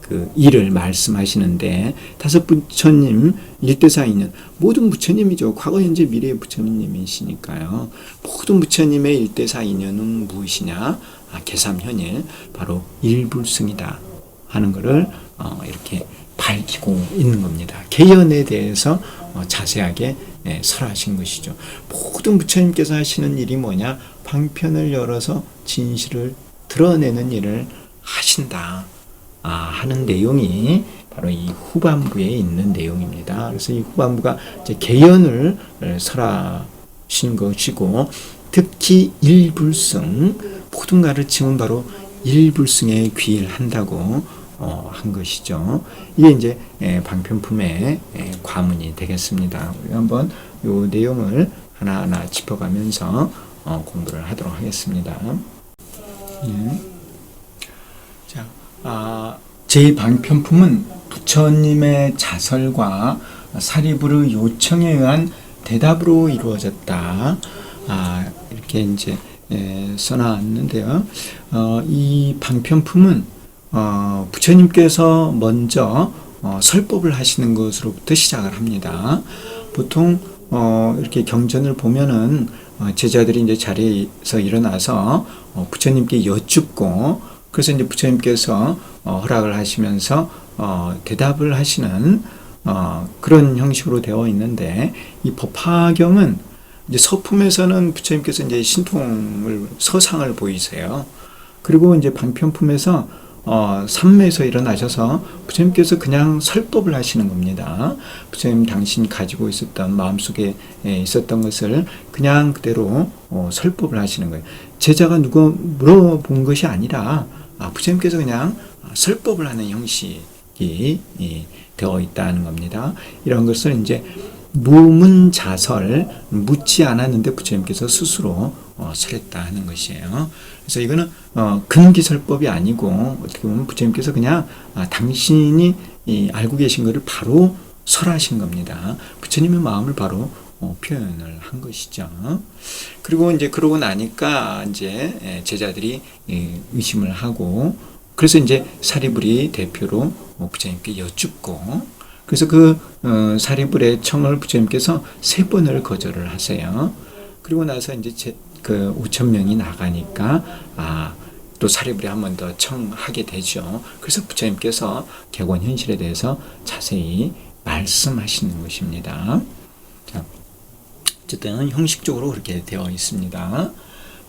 A: 그 일을 말씀하시는데, 5 부처님 일대사인은 모든 부처님이죠. 과거, 현재, 미래의 부처님이시니까요. 모든 부처님의 일대사인연은 무엇이냐? 계삼현일, 바로 일불승이다 하는 것을 이렇게 밝히고 있는 겁니다. 개연에 대해서 자세하게 설하신 것이죠. 모든 부처님께서 하시는 일이 뭐냐? 방편을 열어서 진실을 드러내는 일을 하신다 하는 내용이 바로 이 후반부에 있는 내용입니다. 그래서 이 후반부가 이제 개연을 설하신 것이고, 특히 일불승, 모든 가르침은 바로 일불승에 귀일한다고 한 것이죠. 이게 이제 방편품의 과문이 되겠습니다. 우리 한번 이 내용을 하나하나 짚어가면서 공부를 하도록 하겠습니다. 자, 제2방편품은 부처님의 자설과 사리부르 요청에 의한 대답으로 이루어졌다. 이렇게 이제 써놨는데요. 이 방편품은 부처님께서 먼저 설법을 하시는 것으로부터 시작을 합니다. 보통 이렇게 경전을 보면은 제자들이 이제 자리에서 일어나서 부처님께 여쭙고, 그래서 이제 부처님께서 허락을 하시면서 대답을 하시는 그런 형식으로 되어 있는데, 이 법화경은 이제 서품에서는 부처님께서 이제 신통을 서상을 보이세요. 그리고 이제 방편품에서 삼매에서 일어나셔서 부처님께서 그냥 설법을 하시는 겁니다. 부처님 당신이 가지고 있었던 마음속에 있었던 것을 그냥 그대로 설법을 하시는 거예요. 제자가 누구 물어본 것이 아니라 부처님께서 그냥 설법을 하는 형식이 되어 있다는 겁니다. 이런 것을 이제 무문자설, 묻지 않았는데 부처님께서 스스로 설했다 하는 것이에요. 그래서 이거는 근기설법이 아니고 어떻게 보면 부처님께서 그냥 당신이 알고 계신 것을 바로 설하신 겁니다. 부처님의 마음을 바로 표현을 한 것이죠. 그리고 이제 그러고 나니까 이제 제자들이 의심을 하고, 그래서 이제 사리불이 대표로 부처님께 여쭙고, 그래서 그 사리불의 청을 부처님께서 3번을 거절을 하세요. 그리고 나서 이제 그 5,000명이 나가니까 또 사리불이 한 번 더 청하게 되죠. 그래서 부처님께서 객원 현실에 대해서 자세히 말씀하시는 것입니다. 자, 어쨌든 형식적으로 그렇게 되어 있습니다.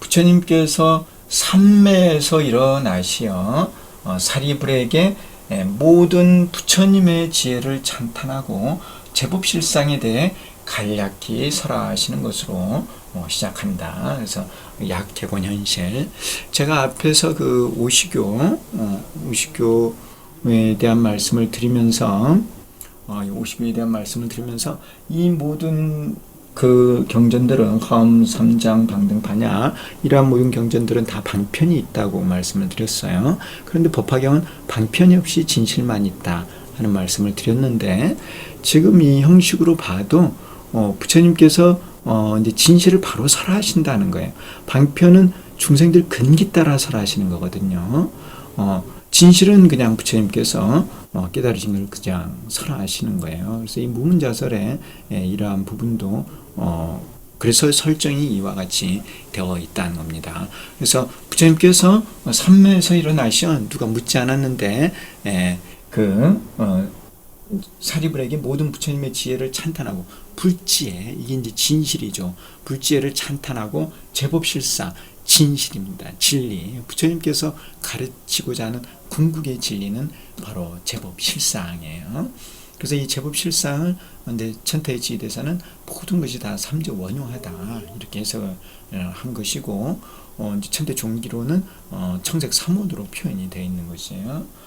A: 부처님께서 삼매에서 일어나시어 사리불에게 모든 부처님의 지혜를 찬탄하고 제법실상에 대해 간략히 설하시는 것으로 시작한다. 그래서 약객원현실, 제가 앞에서 그 오시교에 대한 말씀을 드리면서 이 모든 그 경전들은 화엄, 삼장, 방등, 반야 이러한 모든 경전들은 다 방편이 있다고 말씀을 드렸어요. 그런데 법화경은 방편이 없이 진실만 있다 하는 말씀을 드렸는데, 지금 이 형식으로 봐도 부처님께서 이제 진실을 바로 설하신다는 거예요. 방편은 중생들 근기 따라 설하시는 거거든요. 진실은 그냥 부처님께서 깨달으신 걸 그냥 설하시는 거예요. 그래서 이 무문자설의 이러한 부분도 그래서 설정이 이와 같이 되어 있다는 겁니다. 그래서 부처님께서 삼매에서 일어나시면 누가 묻지 않았는데 사리불에게 모든 부처님의 지혜를 찬탄하고, 불지혜, 이게 이제 진실이죠. 불지혜를 찬탄하고 제법실사, 진실입니다. 진리. 부처님께서 가르치고자 하는 궁극의 진리는 바로 제법실상이에요. 그래서 이 제법실상을 천태의 지휘대사는 모든 것이 다 삼재 원용하다 이렇게 해석을 한 것이고, 천태 종기로는 청색 삼원으로 표현이 되어 있는 것이에요.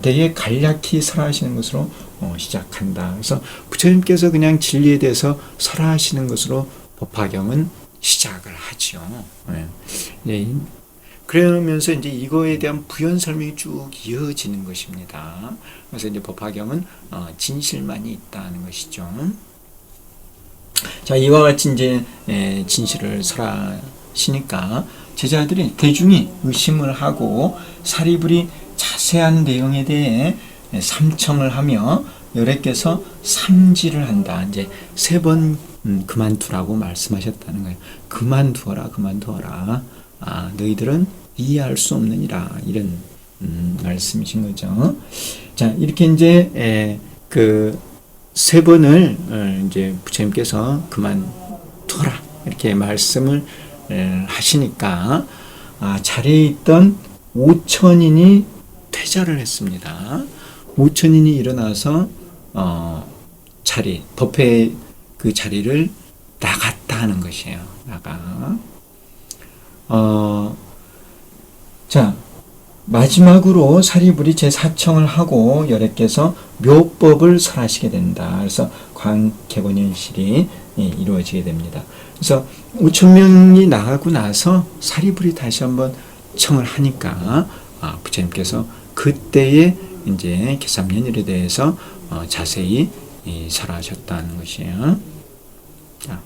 A: 되게 간략히 설하시는 것으로 시작한다. 그래서 부처님께서 그냥 진리에 대해서 설하시는 것으로 법화경은 시작을 하죠. 그러면서 이제 이거에 대한 부연 설명이 쭉 이어지는 것입니다. 그래서 이제 법화경은 진실만이 있다는 것이죠. 자, 이와 같이 이제 진실을 설하시니까 제자들이 대중이 의심을 하고 사리불이 자세한 내용에 대해 삼청을 하며 여래께서 삼지를 한다. 이제 3번 그만두라고 말씀하셨다는 거예요. 그만두어라. 너희들은 이해할 수 없느니라, 이런 말씀이신 거죠. 자, 이렇게 이제 그 3번을 이제 부처님께서 그만두어라 이렇게 말씀을 하시니까 자리에 있던 5,000인이 퇴자를 했습니다. 5,000인이 일어나서 법회 그 자리를 나갔다 하는 것이에요. 자, 마지막으로 사리불이 제4청을 하고 여래께서 묘법을 설하시게 된다. 그래서 광객원현실이 이루어지게 됩니다. 그래서 5,000명이 나가고 나서 사리불이 다시 한번 청을 하니까 부처님께서 그때의 이제 개삼연일에 대해서 자세히 설하셨다는 것이에요. 자,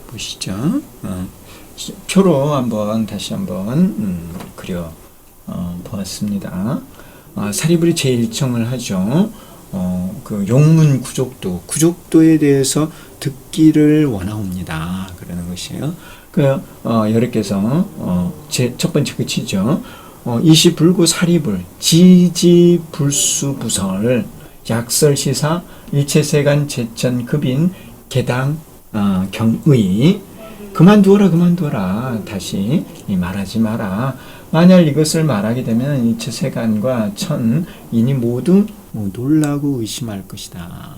A: 보시죠. 표로 다시 한번 그려 보았습니다. 사리불이 제1청을 하죠. 그 용문 구족도에 대해서 듣기를 원하옵니다. 그러는 것이에요. 여러께서 첫 번째 끝이죠. 이시불구 사리불 지지불수부설 약설시사 일체세간 제천급인 개당 경의 그만두어라 다시 말하지 마라. 만약 이것을 말하게 되면 일체세간과 천인이 모두 놀라고 의심할 것이다.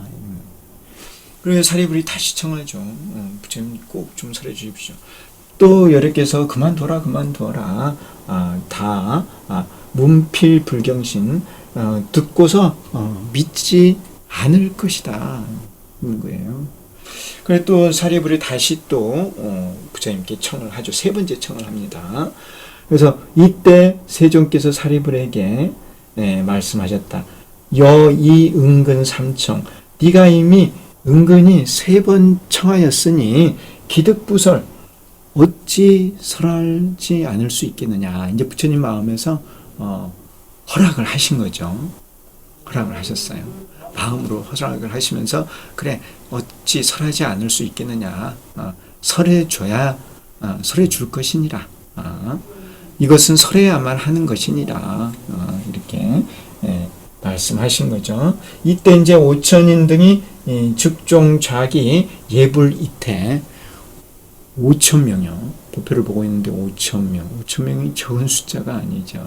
A: 그래서 사리불이 다시 청하죠. 부처님 꼭 좀 설해 주십시오. 또 여러께서 그만둬라 다 문필 불경신 듣고서 믿지 않을 것이다 그런 거예요. 그래 또 사리불이 다시 또 부처님께 청을 하죠. 세 번째 청을 합니다. 그래서 이때 세존께서 사리불에게 말씀하셨다. 여이 은근 삼청 네가 이미 은근히 3번 청하였으니 기득부설 어찌 설하지 않을 수 있겠느냐. 이제 부처님 마음에서 허락을 하신 거죠. 허락을 하셨어요. 마음으로 허락을 하시면서 그래 어찌 설하지 않을 수 있겠느냐. 설해 줄 것이니라. 이것은 설해야만 하는 것이니라. 이렇게 말씀하신 거죠. 이때 이제 5천인 등이 즉종좌기 예불이태 5,000명이요. 도표를 보고 있는데 5,000명. 5,000명이 적은 숫자가 아니죠.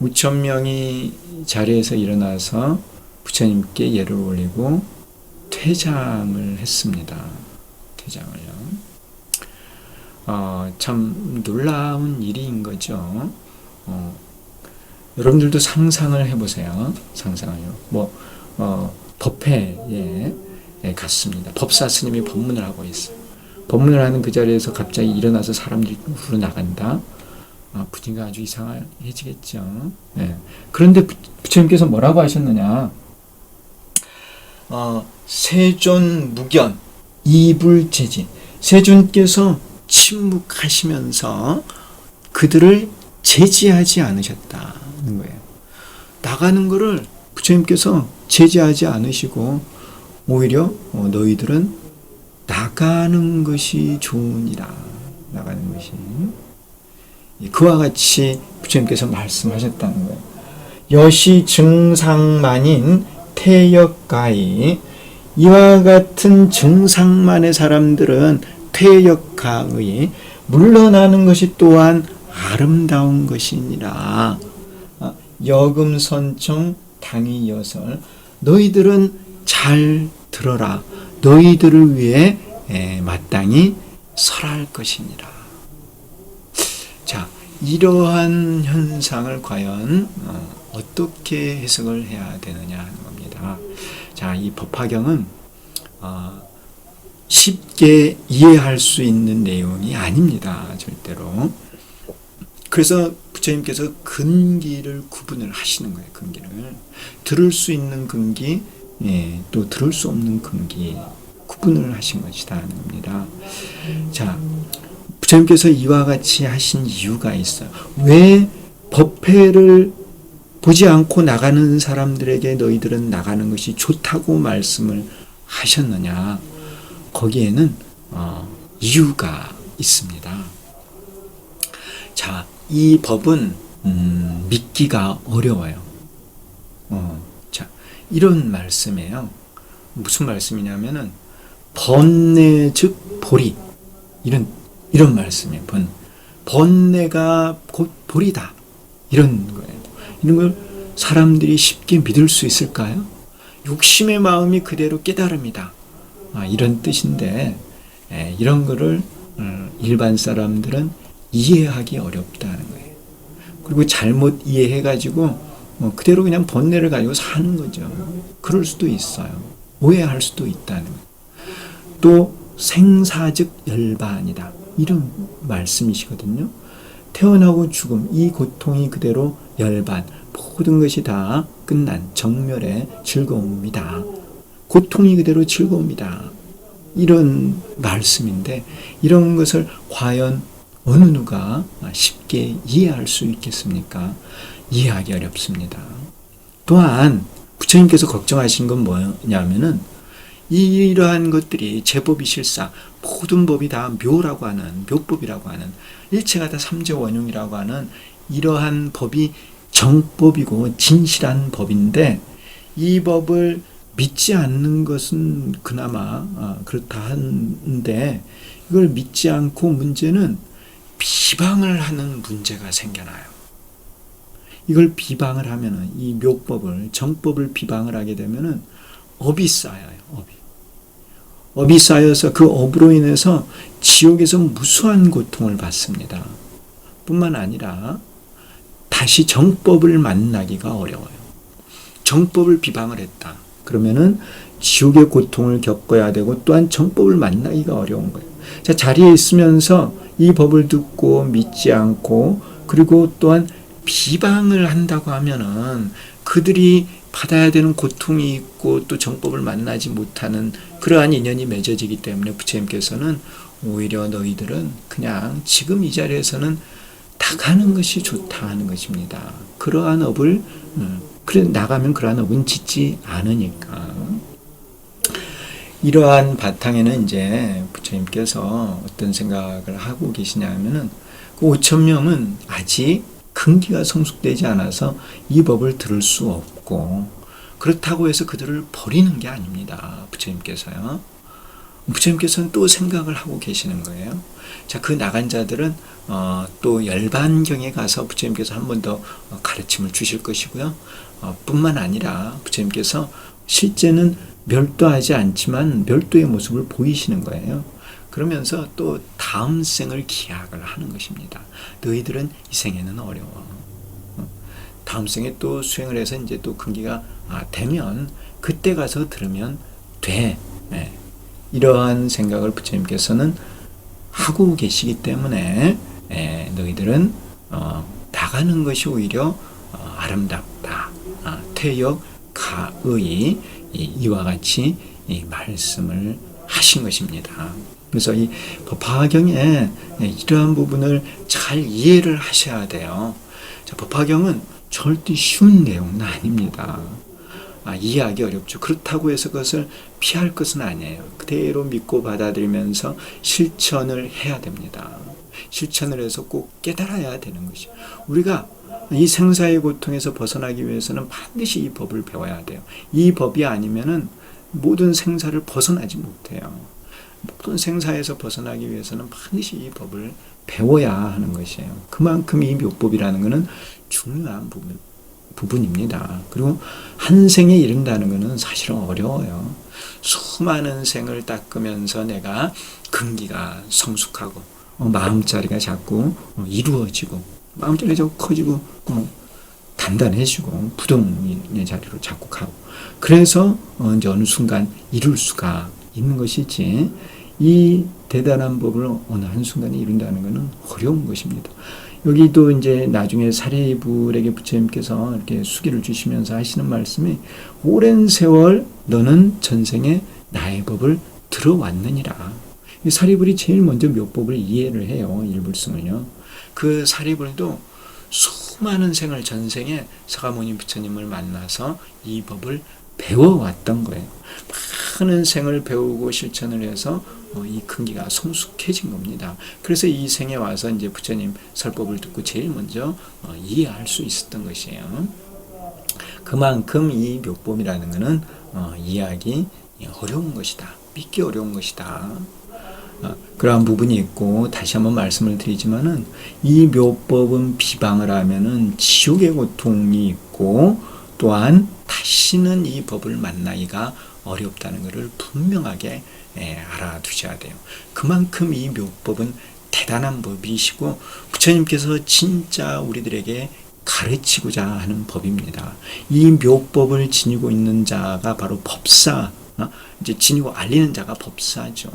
A: 5,000명이 자리에서 일어나서 부처님께 예를 올리고 퇴장을 했습니다. 퇴장을요. 참 놀라운 일인 거죠. 여러분들도 상상을 해보세요. 상상을요. 법회에 갔습니다. 법사 스님이 법문을 하고 있어요. 법문을 하는 그 자리에서 갑자기 일어나서 사람들이 후로 나간다. 분위기가 아주 이상해지겠죠. 그런데 부처님께서 뭐라고 하셨느냐? 세존 무견 이불제진. 세존께서 침묵하시면서 그들을 제지하지 않으셨다는 거예요. 나가는 거를 부처님께서 제지하지 않으시고 오히려 너희들은 나가는 것이 좋으니라. 나가는 것이. 그와 같이 부처님께서 말씀하셨다는 거예요. 여시 증상만인 태역가이. 이와 같은 증상만의 사람들은 퇴역가의 물러나는 것이 또한 아름다운 것이니라. 여금선청 당위여설. 너희들은 잘 들어라. 너희들을 위해 마땅히 설할 것이니라. 자, 이러한 현상을 과연 어떻게 해석을 해야 되느냐 하는 겁니다. 자, 이 법화경은 쉽게 이해할 수 있는 내용이 아닙니다. 절대로. 그래서 부처님께서 근기를 구분을 하시는 거예요. 근기를. 들을 수 있는 근기, 또 들을 수 없는 근기 구분을 하신 것이다 하는 겁니다. 자, 부처님께서 이와 같이 하신 이유가 있어요. 왜 법회를 보지 않고 나가는 사람들에게 너희들은 나가는 것이 좋다고 말씀을 하셨느냐? 거기에는 이유가 있습니다. 자, 이 법은 믿기가 어려워요. 자, 이런 말씀이에요. 무슨 말씀이냐면은 번뇌 즉 보리, 이런 말씀이에요. 번뇌가 곧 보리다, 이런 거예요. 이런 걸 사람들이 쉽게 믿을 수 있을까요? 욕심의 마음이 그대로 깨달음이다, 이런 뜻인데, 이런 거를 일반 사람들은 이해하기 어렵다는 거예요. 그리고 잘못 이해해가지고 그대로 그냥 번뇌를 가지고 사는 거죠. 그럴 수도 있어요. 오해할 수도 있다는 거예요. 또 생사즉 열반이다, 이런 말씀이시거든요. 태어나고 죽음, 이 고통이 그대로 열반, 모든 것이 다 끝난 정멸의 즐거움이다. 고통이 그대로 즐거움이다. 이런 말씀인데, 이런 것을 과연 어느 누가 쉽게 이해할 수 있겠습니까? 이해하기 어렵습니다. 또한 부처님께서 걱정하신 건 뭐냐면은 이러한 것들이 제법이 실사, 모든 법이 다 묘라고 하는, 묘법이라고 하는, 일체가 다 삼재원흉이라고 하는 이러한 법이 정법이고 진실한 법인데, 이 법을 믿지 않는 것은 그나마 그렇다 한데, 이걸 믿지 않고 문제는 비방을 하는 문제가 생겨나요. 이걸 비방을 하면은, 이 묘법을, 정법을 비방을 하게 되면은 업이 쌓여요. 업이 쌓여서 그 업으로 인해서 지옥에서 무수한 고통을 받습니다. 뿐만 아니라 다시 정법을 만나기가 어려워요. 정법을 비방을 했다. 그러면은 지옥의 고통을 겪어야 되고, 또한 정법을 만나기가 어려운 거예요. 자, 자리에 있으면서 이 법을 듣고 믿지 않고, 그리고 또한 비방을 한다고 하면은 그들이 받아야 되는 고통이 있고, 또 정법을 만나지 못하는 그러한 인연이 맺어지기 때문에 부처님께서는 오히려 너희들은 그냥 지금 이 자리에서는 나가는 것이 좋다 하는 것입니다. 그러한 업을, 그래 나가면 그러한 업은 짓지 않으니까. 이러한 바탕에는 이제 부처님께서 어떤 생각을 하고 계시냐면은, 그 5,000명은 아직 근기가 성숙되지 않아서 이 법을 들을 수 없고, 그렇다고 해서 그들을 버리는 게 아닙니다. 부처님께서요. 부처님께서는 또 생각을 하고 계시는 거예요. 자, 그 나간 자들은 또 열반경에 가서 부처님께서 한 번 더 가르침을 주실 것이고요. 뿐만 아니라 부처님께서 실제는 멸도하지 않지만 멸도의 모습을 보이시는 거예요. 그러면서 또 다음 생을 기약을 하는 것입니다. 너희들은 이 생에는 어려워. 다음 생에 또 수행을 해서 이제 또 근기가 되면 그때 가서 들으면 돼. 이러한 생각을 부처님께서는 하고 계시기 때문에 너희들은 나가는 것이 오히려 아름답다. 퇴역 가의 이와 같이 말씀을 하신 것입니다. 그래서 이 법화경에 이러한 부분을 잘 이해를 하셔야 돼요. 자, 법화경은 절대 쉬운 내용은 아닙니다. 이해하기 어렵죠. 그렇다고 해서 그것을 피할 것은 아니에요. 그대로 믿고 받아들이면서 실천을 해야 됩니다. 실천을 해서 꼭 깨달아야 되는 것이죠. 우리가 이 생사의 고통에서 벗어나기 위해서는 반드시 이 법을 배워야 돼요. 이 법이 아니면은 모든 생사를 벗어나지 못해요. 모든 생사에서 벗어나기 위해서는 반드시 이 법을 배워야 하는 것이에요. 그만큼 이 묘법이라는 것은 중요한 부분입니다. 그리고 한 생에 이른다는 것은 사실은 어려워요. 수많은 생을 닦으면서 내가 근기가 성숙하고 마음자리가 자꾸 이루어지고, 마음자리가 자꾸 커지고 단단해지고 부동의 자리로 자꾸 가고, 그래서 이제 어느 순간 이룰 수가 있는 것이지, 이 대단한 법을 어느 한순간에 이룬다는 것은 어려운 것입니다. 여기도 이제 나중에 사리불에게 부처님께서 이렇게 수기를 주시면서 하시는 말씀이, 오랜 세월 너는 전생에 나의 법을 들어왔느니라. 사리불이 제일 먼저 묘법을 이해를 해요. 일불승을요. 그 사리불도 수많은 생을 전생에 서가모니 부처님을 만나서 이 법을 배워왔던 거예요. 많은 생을 배우고 실천을 해서 이 근기가 성숙해진 겁니다. 그래서 이 생에 와서 이제 부처님 설법을 듣고 제일 먼저 이해할 수 있었던 것이에요. 그만큼 이 묘법이라는 것은 이해하기 어려운 것이다. 믿기 어려운 것이다. 그러한 부분이 있고, 다시 한번 말씀을 드리지만은 이 묘법은 비방을 하면은 지옥의 고통이 있고, 또한 다시는 이 법을 만나기가 어렵다는 것을 분명하게 알아두셔야 돼요. 그만큼 이 묘법은 대단한 법이시고, 부처님께서 진짜 우리들에게 가르치고자 하는 법입니다. 이 묘법을 지니고 있는 자가 바로 법사, 이제 지니고 알리는 자가 법사죠.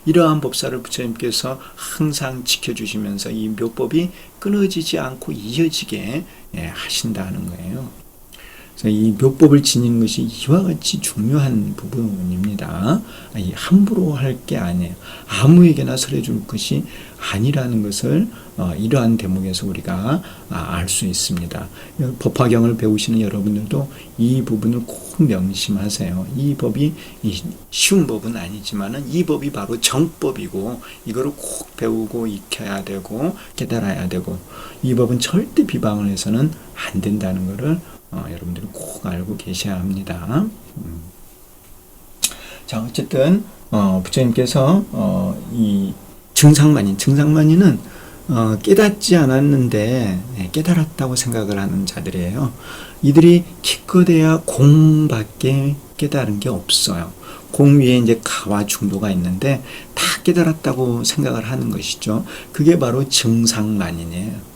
A: 이러한 법사를 부처님께서 항상 지켜주시면서 이 묘법이 끊어지지 않고 이어지게 하신다는 거예요. 그래서 이 묘법을 지니는 것이 이와 같이 중요한 부분입니다. 함부로 할 게 아니에요. 아무에게나 설해줄 것이 아니라는 것을 이러한 대목에서 우리가 알 수 있습니다. 법화경을 배우시는 여러분들도 이 부분을 꼭 명심하세요. 이 법이 쉬운 법은 아니지만은 이 법이 바로 정법이고 이거를 꼭 배우고 익혀야 되고 깨달아야 되고 이 법은 절대 비방을 해서는 안 된다는 것을 여러분들이 꼭 알고 계셔야 합니다. 자, 어쨌든 부처님께서 이 증상만인은 깨닫지 않았는데 깨달았다고 생각을 하는 자들이에요. 이들이 기껏해야 공밖에 깨달은 게 없어요. 공 위에 이제 가와 중도가 있는데 다 깨달았다고 생각을 하는 것이죠. 그게 바로 증상만인이에요.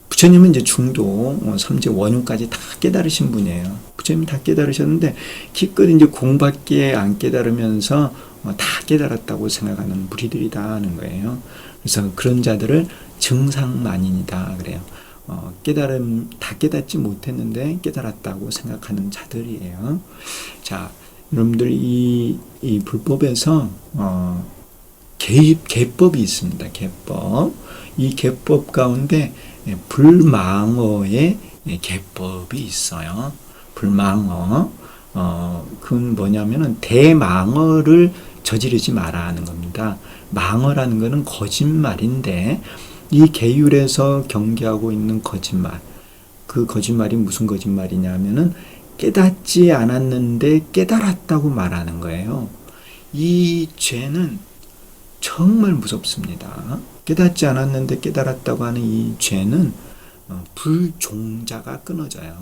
A: 부처님은 이제 중도, 삼재 원흉까지 다 깨달으신 분이에요. 부처님 다 깨달으셨는데 기껏 이제 공밖에 안 깨달으면서 다 깨달았다고 생각하는 무리들이다 하는 거예요. 그래서 그런 자들을 증상만인이다 그래요. 다 깨닫지 못했는데 깨달았다고 생각하는 자들이에요. 자, 여러분들 이 불법에서 계법이 있습니다. 계법. 이 계법 가운데 불망어의 계법이 있어요. 불망어. 그건 뭐냐면은 대망어를 저지르지 마라 하는 겁니다. 망어라는 것은 거짓말인데 이 계율에서 경계하고 있는 거짓말. 그 거짓말이 무슨 거짓말이냐면은 깨닫지 않았는데 깨달았다고 말하는 거예요. 이 죄는 정말 무섭습니다. 깨닫지 않았는데 깨달았다고 하는 이 죄는 불종자가 끊어져요.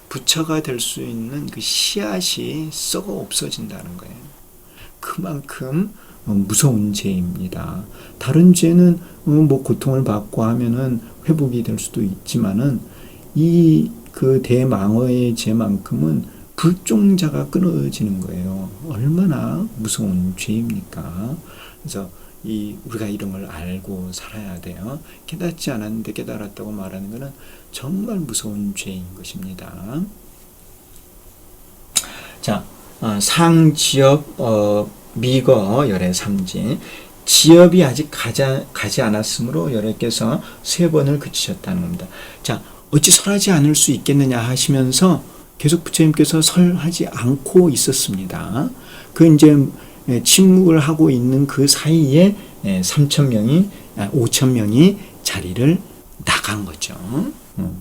A: 부처가 될 수 있는 그 씨앗이 썩어 없어진다는 거예요. 그만큼 무서운 죄입니다. 다른 죄는 뭐 고통을 받고 하면은 회복이 될 수도 있지만은 이 그 대망어의 죄만큼은 불종자가 끊어지는 거예요. 얼마나 무서운 죄입니까? 그래서 우리가 이런 걸 알고 살아야 돼요. 깨닫지 않았는데 깨달았다고 말하는 것은 정말 무서운 죄인 것입니다. 자, 상지업 미거 열애 삼지. 지업이 아직 가지 않았으므로 여러께서 3번을 그치셨다는 겁니다. 자, 어찌 설하지 않을 수 있겠느냐 하시면서 계속 부처님께서 설하지 않고 있었습니다. 그 이제 침묵을 하고 있는 그 사이에 3,000명이, 5,000명이 자리를 나간 거죠.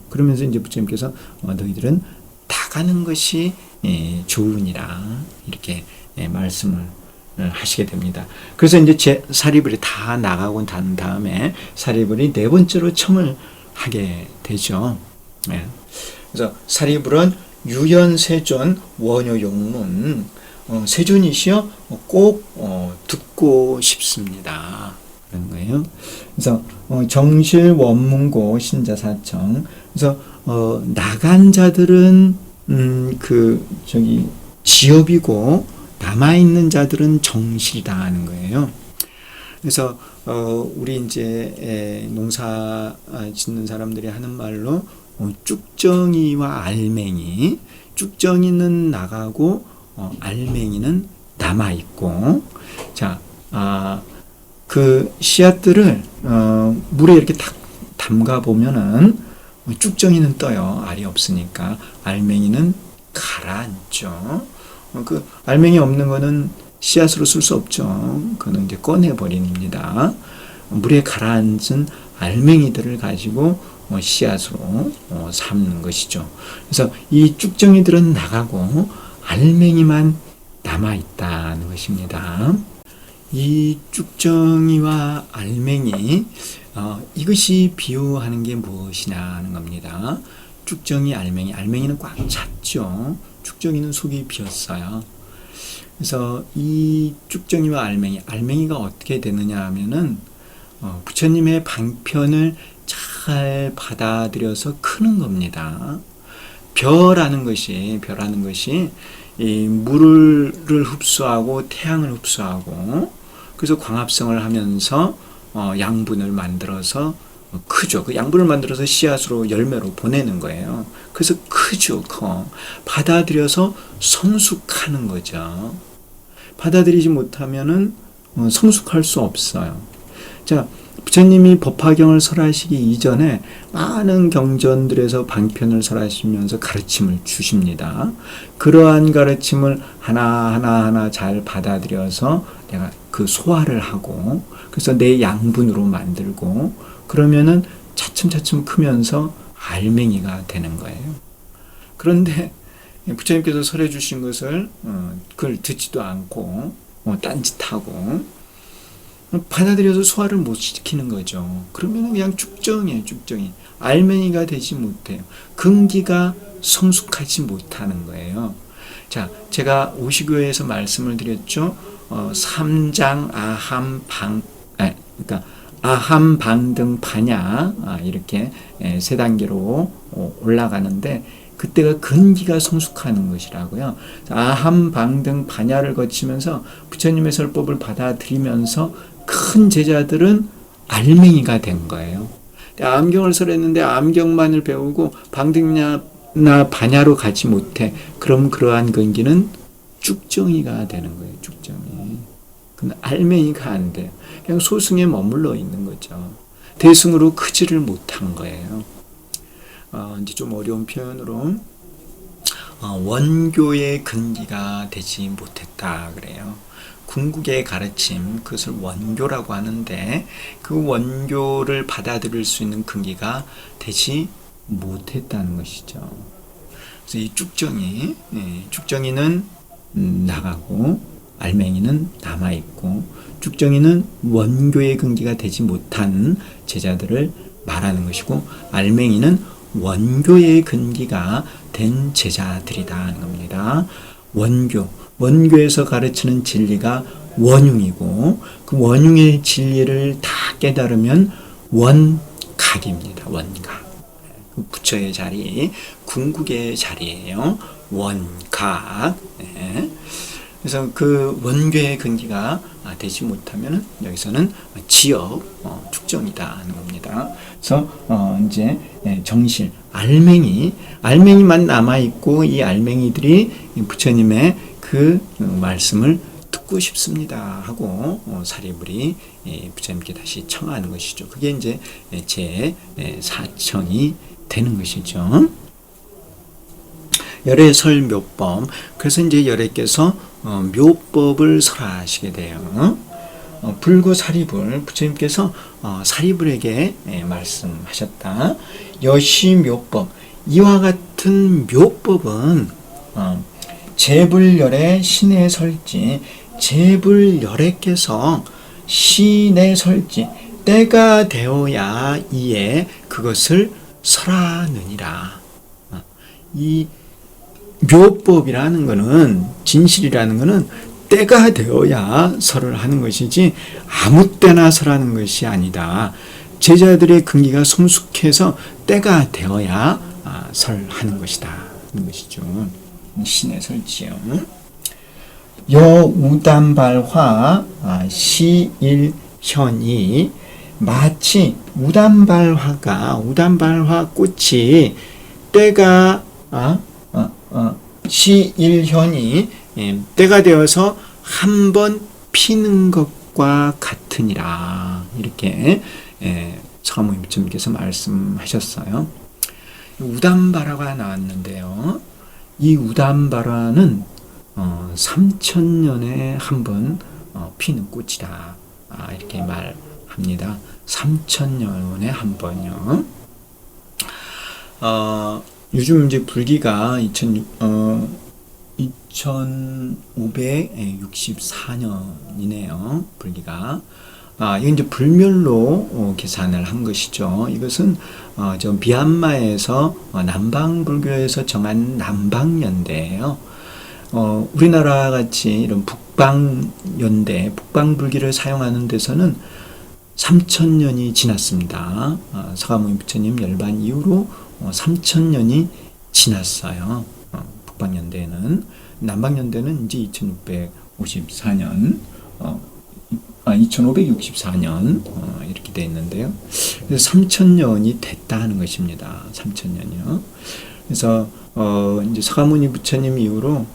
A: 그러면서 이제 부처님께서 너희들은 나가는 것이 좋으니라 이렇게 말씀을 하시게 됩니다. 그래서 이제 사리불이 다 나가고 난 다음에 사리불이 4번째로 청을 하게 되죠. 그래서 사리불은 유연세존 원효용문 세존이시여 꼭 듣고 싶습니다. 그런 거예요. 그래서 정실 원문고 신자사청. 그래서 나간 자들은 지업이고 남아 있는 자들은 정실이다 하는 거예요. 그래서 우리 이제 농사 짓는 사람들이 하는 말로 쭉정이와 알맹이. 쭉정이는 나가고 알맹이는 남아 있고. 자, 그 씨앗들을 물에 이렇게 탁 담가 보면은 쭉정이는 떠요. 알이 없으니까. 알맹이는 가라앉죠. 그 알맹이 없는 거는 씨앗으로 쓸 수 없죠. 그거는 이제 꺼내버립니다. 물에 가라앉은 알맹이들을 가지고 씨앗으로 삼는 것이죠. 그래서 이 쭉정이들은 나가고 알맹이만 남아있다는 것입니다. 이 쭉정이와 알맹이, 이것이 비유하는 게 무엇이냐 하는 겁니다. 쭉정이, 알맹이는 꽉 찼죠. 쭉정이는 속이 비었어요. 그래서 이 쭉정이와 알맹이가 어떻게 되느냐 하면은 부처님의 방편을 잘 받아들여서 크는 겁니다. 벼라는 것이 이 물을 흡수하고 태양을 흡수하고 그래서 광합성을 하면서 양분을 만들어서 크죠. 그 양분을 만들어서 씨앗으로 열매로 보내는 거예요. 그래서 크죠. 커. 받아들여서 성숙하는 거죠. 받아들이지 못하면은 성숙할 수 없어요. 자, 부처님이 법화경을 설하시기 이전에 많은 경전들에서 방편을 설하시면서 가르침을 주십니다. 그러한 가르침을 하나하나 잘 받아들여서 내가 그 소화를 하고, 그래서 내 양분으로 만들고, 그러면은 차츰차츰 크면서 알맹이가 되는 거예요. 그런데 부처님께서 설해 주신 것을 그걸 듣지도 않고 딴짓하고 받아들여서 소화를 못 시키는 거죠. 그러면 그냥 쭉정이에요. 쭉정이. 알맹이가 되지 못해요. 근기가 성숙하지 못하는 거예요. 자, 제가 오시교에서 말씀을 드렸죠. 삼장 그러니까 아함, 방등, 반야 이렇게 세 단계로 올라가는데 그때가 근기가 성숙하는 것이라고요. 아함, 방등, 반야를 거치면서 부처님의 설법을 받아들이면서 큰 제자들은 알맹이가 된 거예요. 암경을 설했는데 암경만을 배우고 방등이나 반야로 가지 못해. 그럼 그러한 근기는 쭉정이가 되는 거예요. 쭉정이. 근데 알맹이가 안 돼요. 그냥 소승에 머물러 있는 거죠. 대승으로 크지를 못한 거예요. 이제 좀 어려운 표현으로 원교의 근기가 되지 못했다 그래요. 궁극의 가르침, 그것을 원교라고 하는데 그 원교를 받아들일 수 있는 근기가 되지 못했다는 것이죠. 그래서 이 쭉정이는 나가고 알맹이는 남아있고, 쭉정이는 원교의 근기가 되지 못한 제자들을 말하는 것이고, 알맹이는 원교의 근기가 된 제자들이다 하는 겁니다. 원교에서 가르치는 진리가 원흉이고, 그 원흉의 진리를 다 깨달으면 원각입니다. 원각. 부처의 자리, 궁극의 자리예요. 원각. 그래서 그 원교의 근기가 되지 못하면 여기서는 지역 축정이다 하는 겁니다. 그래서 이제 정실, 알맹이만 남아 있고 이 알맹이들이 부처님의 그 말씀을 듣고 싶습니다 하고 사리불이 부처님께 다시 청하는 것이죠. 그게 이제 제 사청이 되는 것이죠. 열애설 묘법. 그래서 이제 열애께서 묘법을 설하시게 돼요. 불구 사리불, 부처님께서 사리불에게 말씀하셨다. 여시 묘법. 이와 같은 묘법은 제불열애 신의 설지, 제불열애께서 신의 설지, 때가 되어야 이에 그것을 설하느니라. 이 묘법이라는 것은, 진실이라는 것은 때가 되어야 설을 하는 것이지 아무 때나 설하는 것이 아니다. 제자들의 근기가 성숙해서 때가 되어야 설하는 것이다 하는 것이죠. 신의 설지요. 여우담발화 시일현이, 마치 우담발화 꽃이 때가 시일현이 때가 되어서 한번 피는 것과 같으니라. 이렇게 서가모니 부처님께서 말씀하셨어요. 우담바라가 나왔는데요. 이 우담바라는 3000년에 한 번 피는 꽃이다. 이렇게 말합니다. 3000년에 한 번요. 요즘 이제 불기가 2564년이네요. 불기가. 이건 이제 불멸로 계산을 한 것이죠. 이것은 저 미얀마에서 남방불교에서 정한 남방연대예요. 우리나라 같이 이런 북방연대, 북방불기를 사용하는 데서는 3000년이 지났습니다. 서가모니 부처님 열반 이후로 3000년이 지났어요. 북방연대는. 남방연대는 이제 2654년 2564년 이렇게 되어 있는데요. 그래서 3000년이 됐다 하는 것입니다. 3000년이요. 그래서 이제 서가모니 부처님 이후로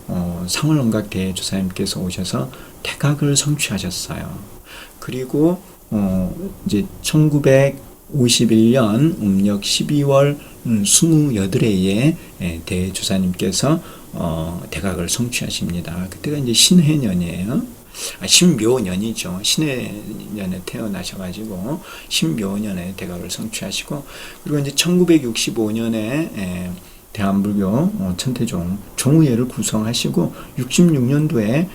A: 상월원각 대조사님께서 오셔서 태각을 성취하셨어요. 그리고 이제 1951년 음력 12월 28회에 대조사님께서 태각을 성취하십니다. 그때가 이제 신해년이에요. 신묘년이죠. 신해년에 태어나셔가지고 신묘년에 대각을 성취하시고, 그리고 이제 1965년에 대한불교 천태종 종우회를 구성하시고 66년도에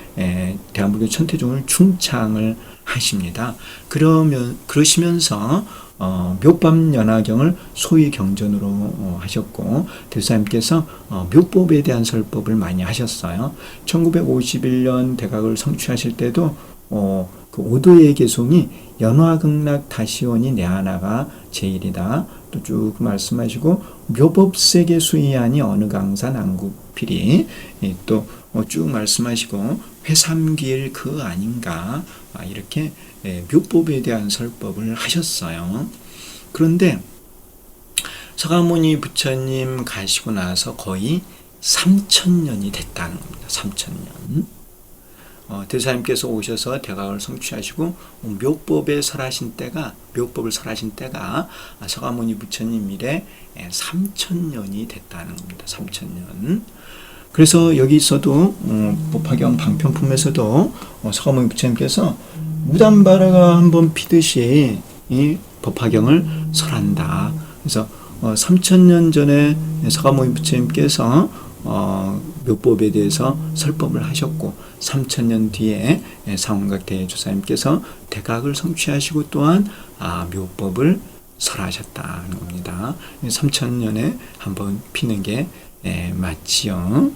A: 대한불교 천태종을 중창을 하십니다. 그러시면서 묘법연화경을 소위 경전으로 하셨고, 대사님께서 묘법에 대한 설법을 많이 하셨어요. 1951년 대각을 성취하실 때도 그 오도의 개송이 연화극락 다시원이 내 하나가 제일이다. 또 쭉 말씀하시고, 묘법세계 수의하니 어느 강사 난구필이, 또 쭉 말씀하시고, 회삼길 그 아닌가, 이렇게 묘법에 대한 설법을 하셨어요. 그런데 서가모니 부처님 가시고 나서 거의 3000년이 됐다는 겁니다. 3000년. 대사님께서 오셔서 대각을 성취하시고 묘법을 설하신 때가 서가모니 부처님 이래 3000년이 됐다는 겁니다. 3000년. 그래서 여기서도 법화경 방편품에서도 서가모니 부처님께서 무단바라가 한번 피듯이 이 법화경을 설한다. 그래서 3000년 전에 서가모니 부처님께서 묘법에 대해서 설법을 하셨고, 3000년 뒤에 상원각 대조사님께서 대각을 성취하시고 또한 묘법을 설하셨다는 겁니다. 3000년에 한번 피는 게 맞지요.